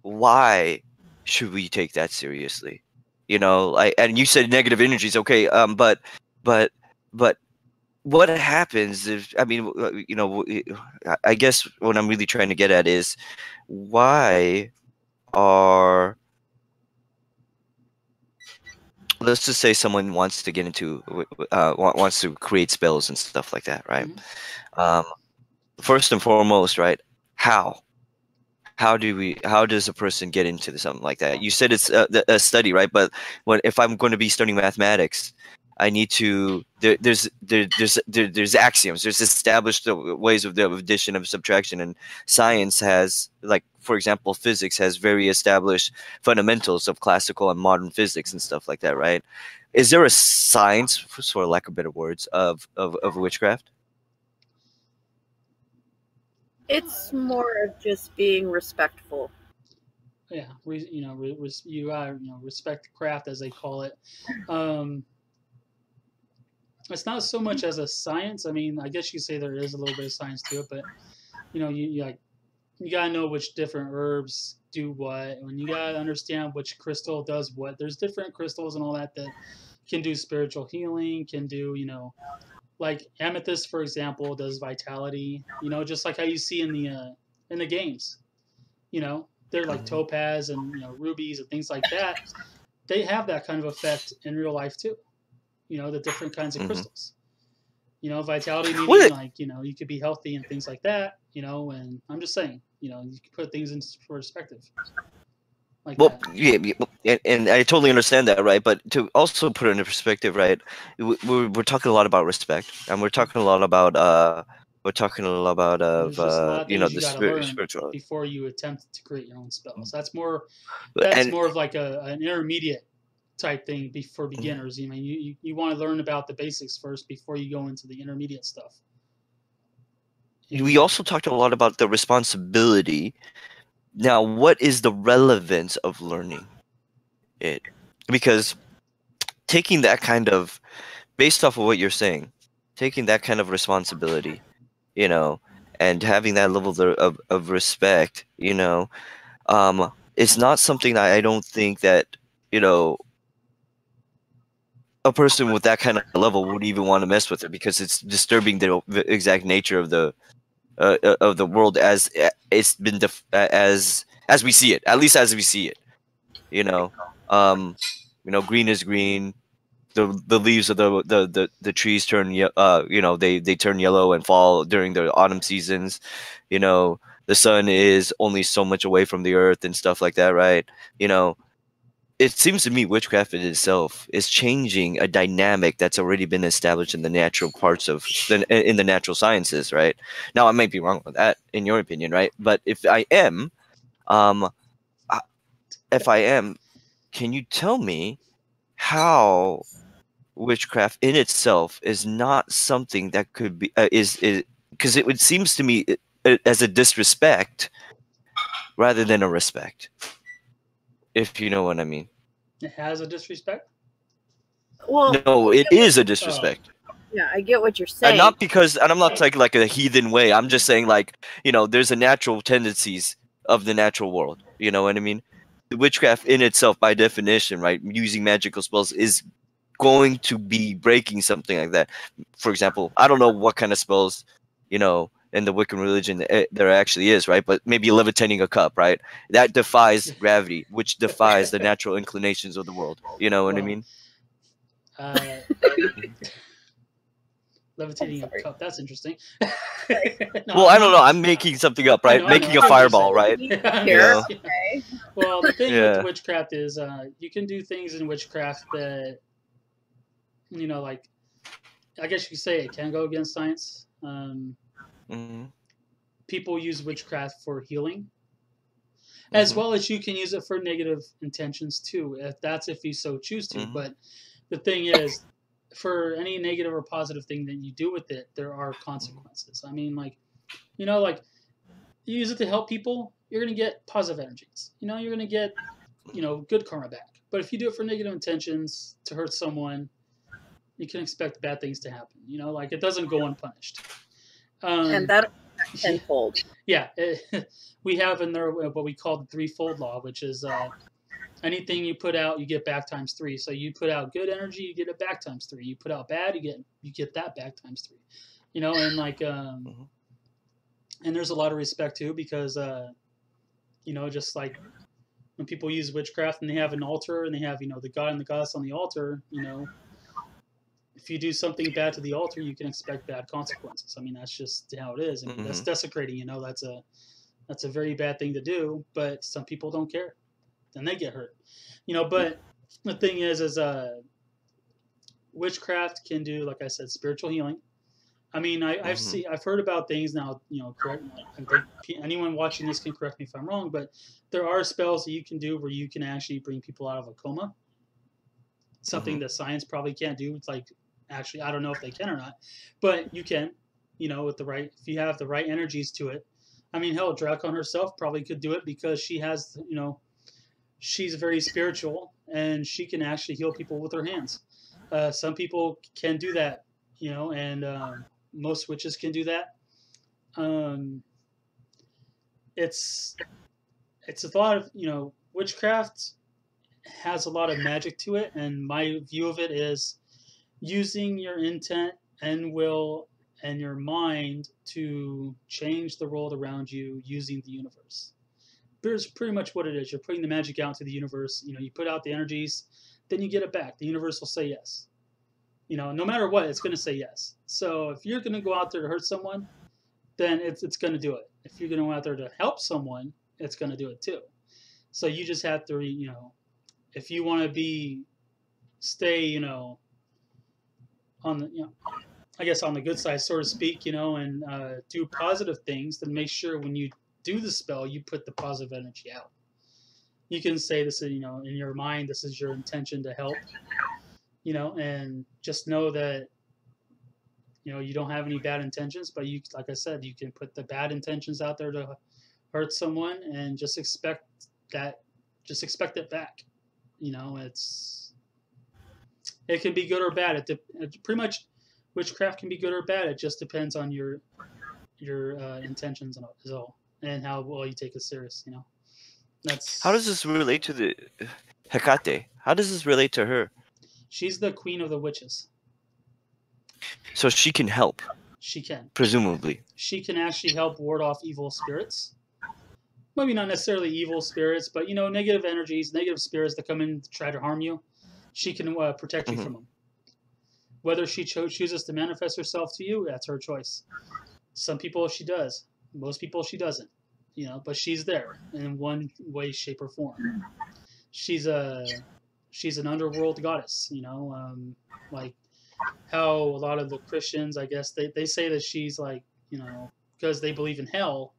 why should we take that seriously? You know, like, and you said negative energies, okay? But but what happens if I mean, I guess what I'm really trying to get at is why are let's just say someone wants to get into wants to create spells and stuff like that, right? Hmm. Um, first and foremost, right? How? How does a person get into something like that? You said it's a study, right? But if I'm going to be studying mathematics, I need to there's axioms, there's established ways of the addition of subtraction, and science has, like, for example, physics has very established fundamentals of classical and modern physics and stuff like that, right? Is there a science, for lack of better words, of witchcraft? It's more of just being respectful. Yeah, you know, you you know, respect the craft, as they call it. Um, it's not so much as a science. I mean, I guess you say there is a little bit of science to it, but you know, you like, you gotta know which different herbs do what, and you gotta understand which crystal does what. There's different crystals and all that that can do spiritual healing, can do, you know, like amethyst, for example, does vitality. You know, just like how you see in the games. You know, they're like Mhm. topaz and, you know, rubies and things like that. They have that kind of effect in real life too. You know, the different kinds of Hmm. crystals. You know, vitality meaning Well, like, you know, you could be healthy and things like that. You know, and I'm just saying, you know, you can put things into perspective like Well, that. yeah, and I totally understand that, right? But to also put it into perspective, right? We're talking a lot about respect, and we're talking a lot about There's just a lot of things the you got to spirit learn spiritual, before you attempt to create your own spells. That's and more of like an intermediate type thing for beginners. You mean you want to learn about the basics first before you go into the intermediate stuff. we And also talked a lot about the responsibility. Now, what is the relevance of learning it? Because taking that kind of, based off of what you're saying, taking that kind of responsibility, you know, and having that level of respect, it's not something that I don't think that, you know, a person with that kind of level would even want to mess with it, because it's disturbing the exact nature of the world as it's been as we see it, at least as we see it. You know, um, green is green. The leaves of the trees turn they turn yellow and fall during the autumn seasons. You know, the sun is only so much away from the earth and stuff like that, right? You know, it seems to me witchcraft in itself is changing a dynamic that's already been established in the natural parts of in the natural sciences, right? Now, I might be wrong with that, in your opinion, right? But um, uh, if I am, can you tell me how witchcraft in itself is not something that could be is because it would seems to me as a disrespect rather than a respect, if you know what I mean. it has a disrespect. Well, No, I it get what, is a Oh, disrespect. yeah, I get what you're And saying. not because, and I'm not saying like a heathen way. I'm just saying, like, there's a natural tendencies of the natural world. You know what I mean? The witchcraft in itself, by definition, right, using magical spells is going to be breaking something like that. For example, I don't know what kind of spells, in the Wiccan religion there actually is, right? But maybe levitating a cup, right? That defies gravity, which defies the natural inclinations of the world. You know what I well, mean? uh, Mhm. I'm levitating a sorry. cup. That's interesting. No, Well, I I don't mean, know. I'm making something up, right? I know. Making I a get what you're saying. fireball, right? I'm You Here, know? just, yeah. okay. Well, the thing with Yeah. witchcraft is, you can do things in witchcraft that, you know, like, I guess you could say it can go against science. Hmm. People use witchcraft for healing, as Hmm. well as you can use it for negative intentions too, if you so choose to. Hmm. But the thing is, for any negative or positive thing that you do with it, there are Mhm. consequences. I mean, like, like you use it to help people, you're gonna get positive energies. You're gonna get good karma back. But if you do it for negative intentions to hurt someone, you can expect bad things to happen. Like it doesn't go unpunished. And Um, that yeah, tenfold. yeah. We have in there what we call the threefold law, which is anything you put out, you get back times three. So you put out good energy, you get it back times three. You put out bad, you get that back times three. And like Mhm. and there's a lot of respect too because just like when people use witchcraft and they have an altar and they have the god and the goddess on the altar, if you do something bad to the altar, you can expect bad consequences. I mean, that's just how it is. I mean, that's Mhm. desecrating. That's a very bad thing to do. But some people don't care, then they get hurt. But the thing is witchcraft can do, like I said, spiritual healing. I mean, Mhm. I've heard about things now. Correct. I think anyone watching this can correct me if I'm wrong, but there are spells that you can do where you can actually bring people out of a coma. Something Mhm. that science probably can't do. It's like actually, I don't know if they can or not, but you can. With the right, if you have the right energies to it. I mean, hell, Dracon herself probably could do it because she has, she's very spiritual and she can actually heal people with her hands. Some people can do that, and most witches can do that. Um, it's it's a lot of witchcraft has a lot of magic to it, and my view of it is using your intent and will and your mind to change the world around you using the universe. There's pretty much what it is. You're putting the magic out into the universe. You put out the energies, then you get it back. The universe will say yes. No matter what, it's going to say yes. So if you're going to go out there to hurt someone, then it's going to do it. If you're going to go out there to help someone, it's going to do it too. So you just have to, if you want to stay, on the, I guess on the good side, so to speak, and do positive things, then make sure when you do the spell, you put the positive energy out. You can say this, in your mind, this is your intention to help, and just know that, you don't have any bad intentions, but like I said, you can put the bad intentions out there to hurt someone and that, just expect it back. It can be good or bad. It pretty much witchcraft can be good or bad. It just depends on your intentions and all, and how well you take it serious. How does That's this relate to the Hecate? How does this relate to her? she's the queen of the witches. So she can help, She can. presumably. She can actually help ward off evil spirits. Maybe not necessarily evil spirits, but negative energies, negative spirits that come in to try to harm you. She can protect you Mhm. from them. Whether she chooses to manifest herself to you, that's her choice. Some people she does. Most people she doesn't. But she's there in one way, shape, or form. She's a she's an underworld goddess. Like how a lot of the Christians, I guess, they say that she's like, because they believe in hell.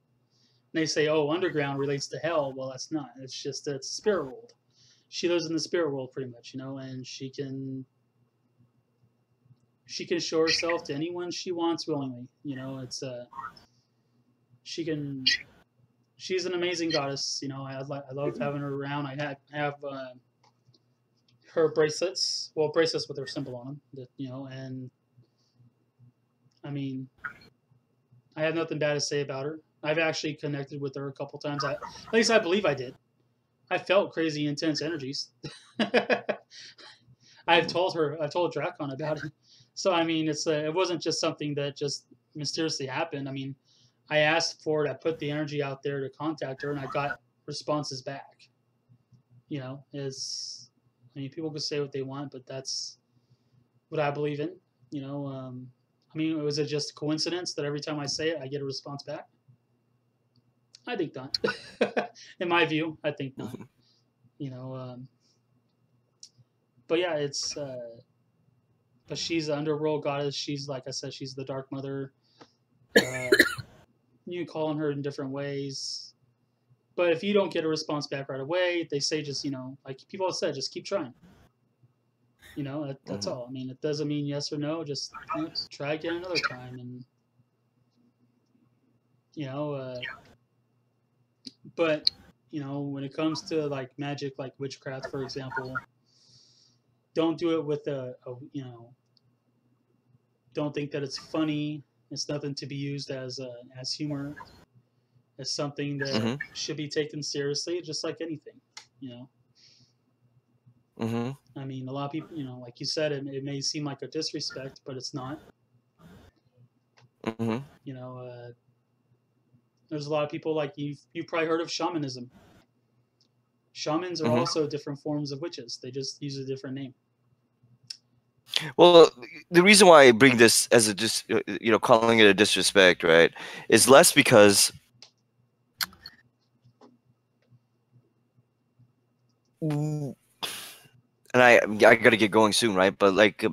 And they say, oh, underground relates to hell. Well, that's not. It's just it's spirit world. She lives in the spirit world pretty much, and she can show herself to anyone she wants willingly. It's she can she's an amazing goddess. I love having her around. I have her bracelets, well, bracelets with her symbol on them. And I mean, I have nothing bad to say about her. I've actually connected with her a couple times. At least I believe I did. I felt crazy, intense energies. Mhm. I've told Dracon about it. So I mean, it wasn't just something that just mysteriously happened. I mean, I asked for it. I put the energy out there to contact her, and I got responses back. Is I mean, people can say what they want, but that's what I believe in. I mean, was it just coincidence that every time I say it, I get a response back? I think not. In my view, I think not. Mhm. You know, but yeah, but she's the underworld goddess. She's like I said, she's the Dark Mother. Uh, you can call on her in different ways. But if you don't get a response back right away, they say just like people have said, just keep trying. That's Mhm. all. I mean, it doesn't mean yes or no. Just try again another time, and you know, but when it comes to like magic, like witchcraft, for example, don't do it with don't think that it's funny. It's nothing to be used as humor. It's something that Mhm. should be taken seriously, just like anything. You know, Mhm. I mean, a lot of people, like you said, it may seem like a disrespect, but it's not. Mhm. You know, there's a lot of people like you've probably heard of shamanism. Shamans are Mhm. also different forms of witches. They just use a different name. Well, the reason why I bring this as a calling it a disrespect, right, is less because and I got to get going soon, right? But like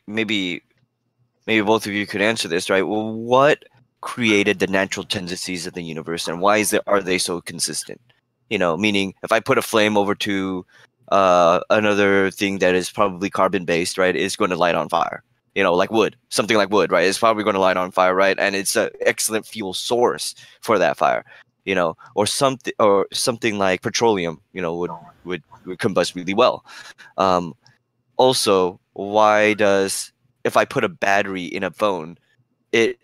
maybe both of you could answer this, right? Well, what created the natural tendencies of the universe, and why are they so consistent? Meaning if I put a flame over to another thing that is probably carbon based, right, it's going to light on fire. Like wood, something like wood, right? It's probably going to light on fire, right? And it's an excellent fuel source for that fire. Or something like petroleum, would combust really well. Um, Also, why does if I put a battery in a phone, it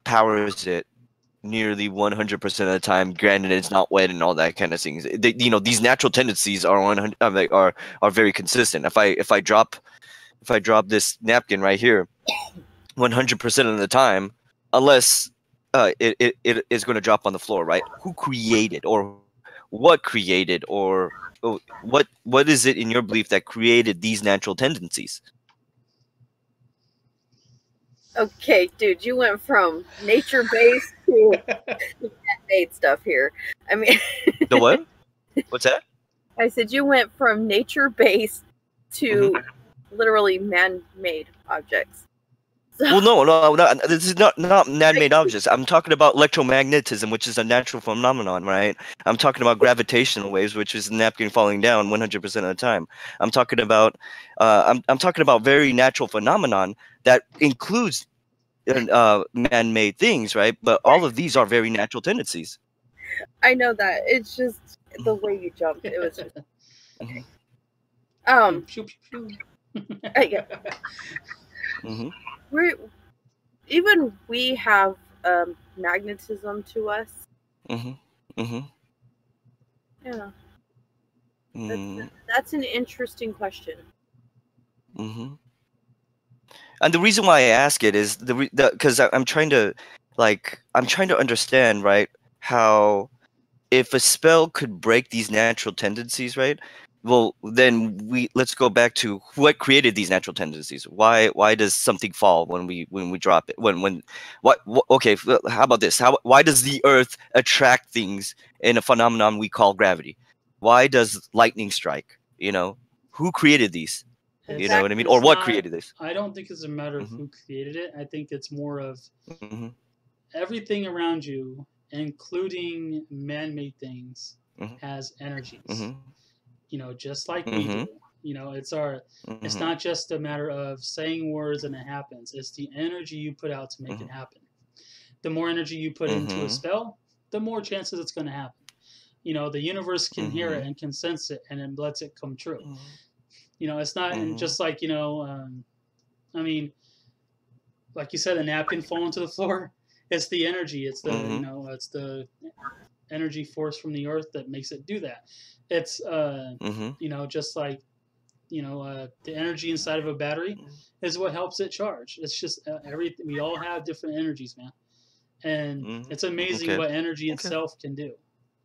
powers it nearly 100% of the time. Granted, it's not wet and all that kind of things. These natural tendencies are 100, are very consistent. If I drop this napkin right here, 100% of the time, unless it is going to drop on the floor, right? Who created or what created or what is it in your belief that created these natural tendencies? Okay, dude, you went from nature based to made stuff here. I mean, The what? What's that? I said you went from nature based Hmm. to literally man made objects. So, Well, no, no. This is not man-made objects. I'm talking about electromagnetism, which is a natural phenomenon, right? I'm talking about gravitational waves, which is a napkin falling down 100% of the time. I'm talking about I'm talking about very natural phenomenon that includes man-made things, right? But all of these are very natural tendencies. I know that. It's just the way you jumped. It was just Hmm. okay. Pew, Um, pew, pew, pew. yeah, Hmm. we're even we have magnetism to us. Hmm. Hmm. Yeah, that's Hmm. that's an interesting question. Hmm. And the reason why I ask it is because I'm trying to understand, right, how if a spell could break these natural tendencies, right? Well, then let's go back to what created these natural tendencies. Why does something fall when we drop it? Okay, how about this? Why does the earth attract things in a phenomenon we call gravity? Why does lightning strike? Who created these? You know it's what I mean? Exactly. Or it's what not. created this? I don't think it's a matter of Mhm. who created it. I think it's more of Mhm. everything around you, including man-made things, Mhm. has energies. Mhm. Just like we do. Mhm. It's Mhm. not just a matter of saying words and it happens. It's the energy you put out to make it Mhm. happen. The more energy you put into a Mhm. spell, the more chances it's going to happen. The universe can hear it Mhm. and can sense it and it lets it come true. Mhm. It's not, and Mhm. just like, I mean, like you said, a napkin falling to the floor. It's the energy. Mhm. It's the energy force from the earth that makes it do that. It's, Mhm. just like, the energy inside of a battery is what helps it charge. It's just everything. We all have different energies, man, and Mhm. it's amazing Okay. what energy Okay. itself can do.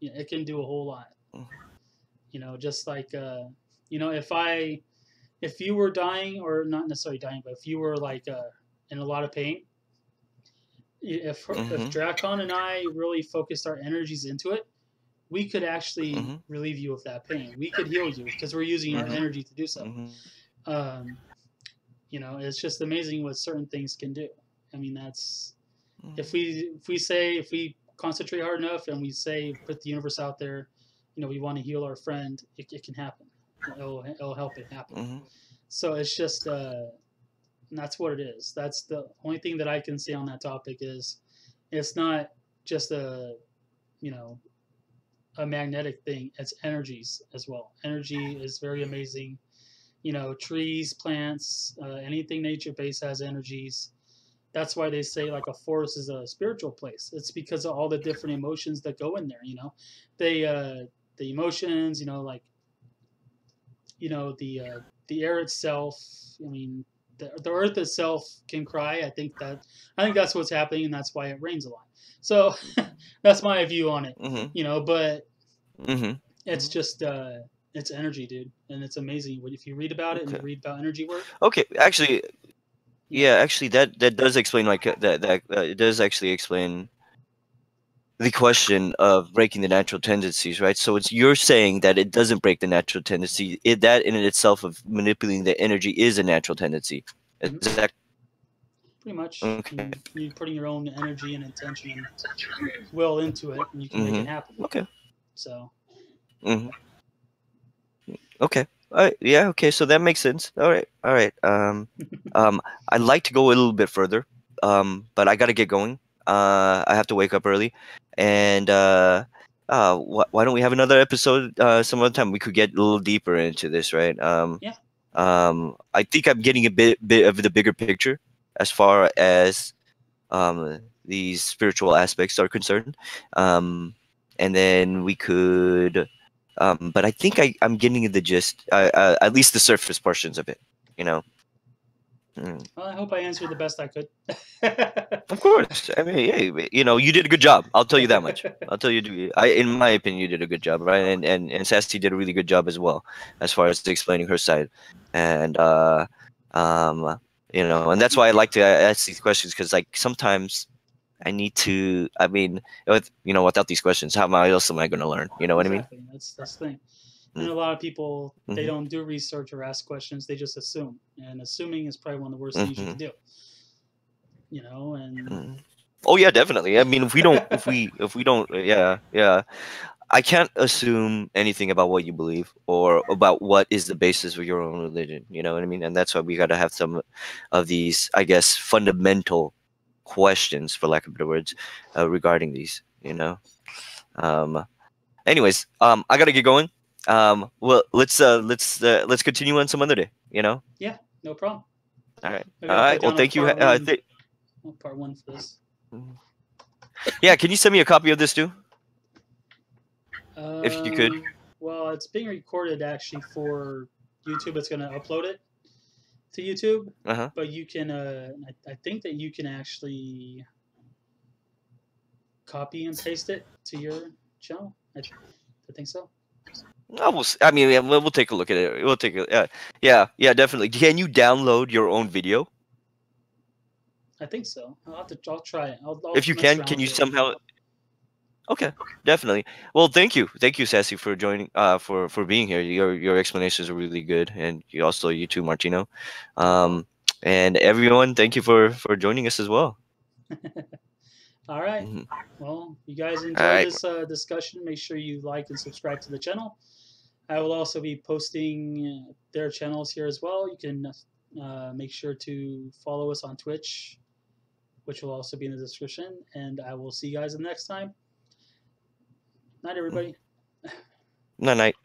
It can do a whole lot. Mhm. Just like if you were dying, or not necessarily dying, but if you were like in a lot of pain, if Mhm. Dracon and I really focused our energies into it, we could actually Mhm. relieve you of that pain. We could heal you because we're using our Mhm. energy to do so. Mhm. Um, it's just amazing what certain things can do. I mean, that's if we concentrate hard enough and we say put the universe out there, we want to heal our friend, it can happen. It'll help it happen. Mhm. So it's just that's what it is. That's the only thing that I can say on that topic is it's not just a you know a magnetic thing. It's energies as well. Energy is very amazing. Trees, plants, anything nature based has energies. That's why they say like a forest is a spiritual place. It's because of all the different emotions that go in there. They the emotions. Like the air itself. I mean, the earth itself can cry. I think that's what's happening, and that's why it rains a lot. So that's my view on it. Mm-hmm. But Mm-hmm. it's just it's energy, dude, and it's amazing. If you read about it and you Okay. read about energy work, Okay. Actually, yeah. yeah. Actually, that does explain like that. It does actually explain the question of breaking the natural tendencies, right? So it's you're saying that it doesn't break the natural tendency. That in itself of manipulating the energy is a natural tendency. Is Hmm. that Pretty much, okay? you putting your own energy and intention and will into it, and you can make it Mm-hmm. happen. Okay. So Mm-hmm. Okay. All right. Yeah. Okay. So that makes sense. All right. All right. Um, I'd like to go a little bit further. But I gotta get going. I have to wake up early, and why don't we have another episode some other time? We could get a little deeper into this, right? yeah, I think I'm getting a bit of the bigger picture as far as these spiritual aspects are concerned. Um, and then we could, but I think I'm getting the gist, at least the surface portions of it. You know. Mm. well, I hope I answered the best I could. Of course. I mean, hey, you did a good job. I'll tell you that much. I'll tell you. In my opinion, you did a good job, right? And Sassy did a really good job as well, as far as explaining her side. And um, and that's why I like to ask these questions because, like, sometimes I need to. I mean, without these questions, else am I going to learn? You know what I mean? Exactly. That's the thing. And Mm, a lot of people, they mm-hmm, don't do research or ask questions. They just assume, and assuming is probably one of the worst things you mm-hmm, can do. And mm. Oh yeah, definitely. I mean, if we don't, yeah, yeah. I can't assume anything about what you believe or about what is the basis of your own religion. You know what I mean? And that's why we got to have some of these, I guess, fundamental questions, for lack of better words, regarding these. Um. Anyways, I gotta get going. Well, let's continue on some other day. yeah, no problem. All right. Maybe All I'll put right. Well, down a thank you. part one for this. Yeah. Can you send me a copy of this too, if you could? Well, it's being recorded actually for YouTube. It's going to upload it to YouTube, Uh huh. but you can. I think that you can actually copy and paste it to your channel. I think so. I mean, yeah, we'll take a look at it. We'll take a yeah, definitely. Can you download your own video? I think so. I'll try it. I'll If you mess can, around can you with it. somehow? Okay, definitely. Well, thank you, Sassy, for joining. For being here. Your explanations are really good, and you too, Martino. No problem. Um, and everyone, thank you for joining us as well. All right. Mhm. Well, you guys All enjoy right. this discussion. Make sure you like and subscribe to the channel. I will also be posting their channels here as well. You can make sure to follow us on Twitch, which will also be in the description. And I will see you guys the next time. Night, everybody. Night night.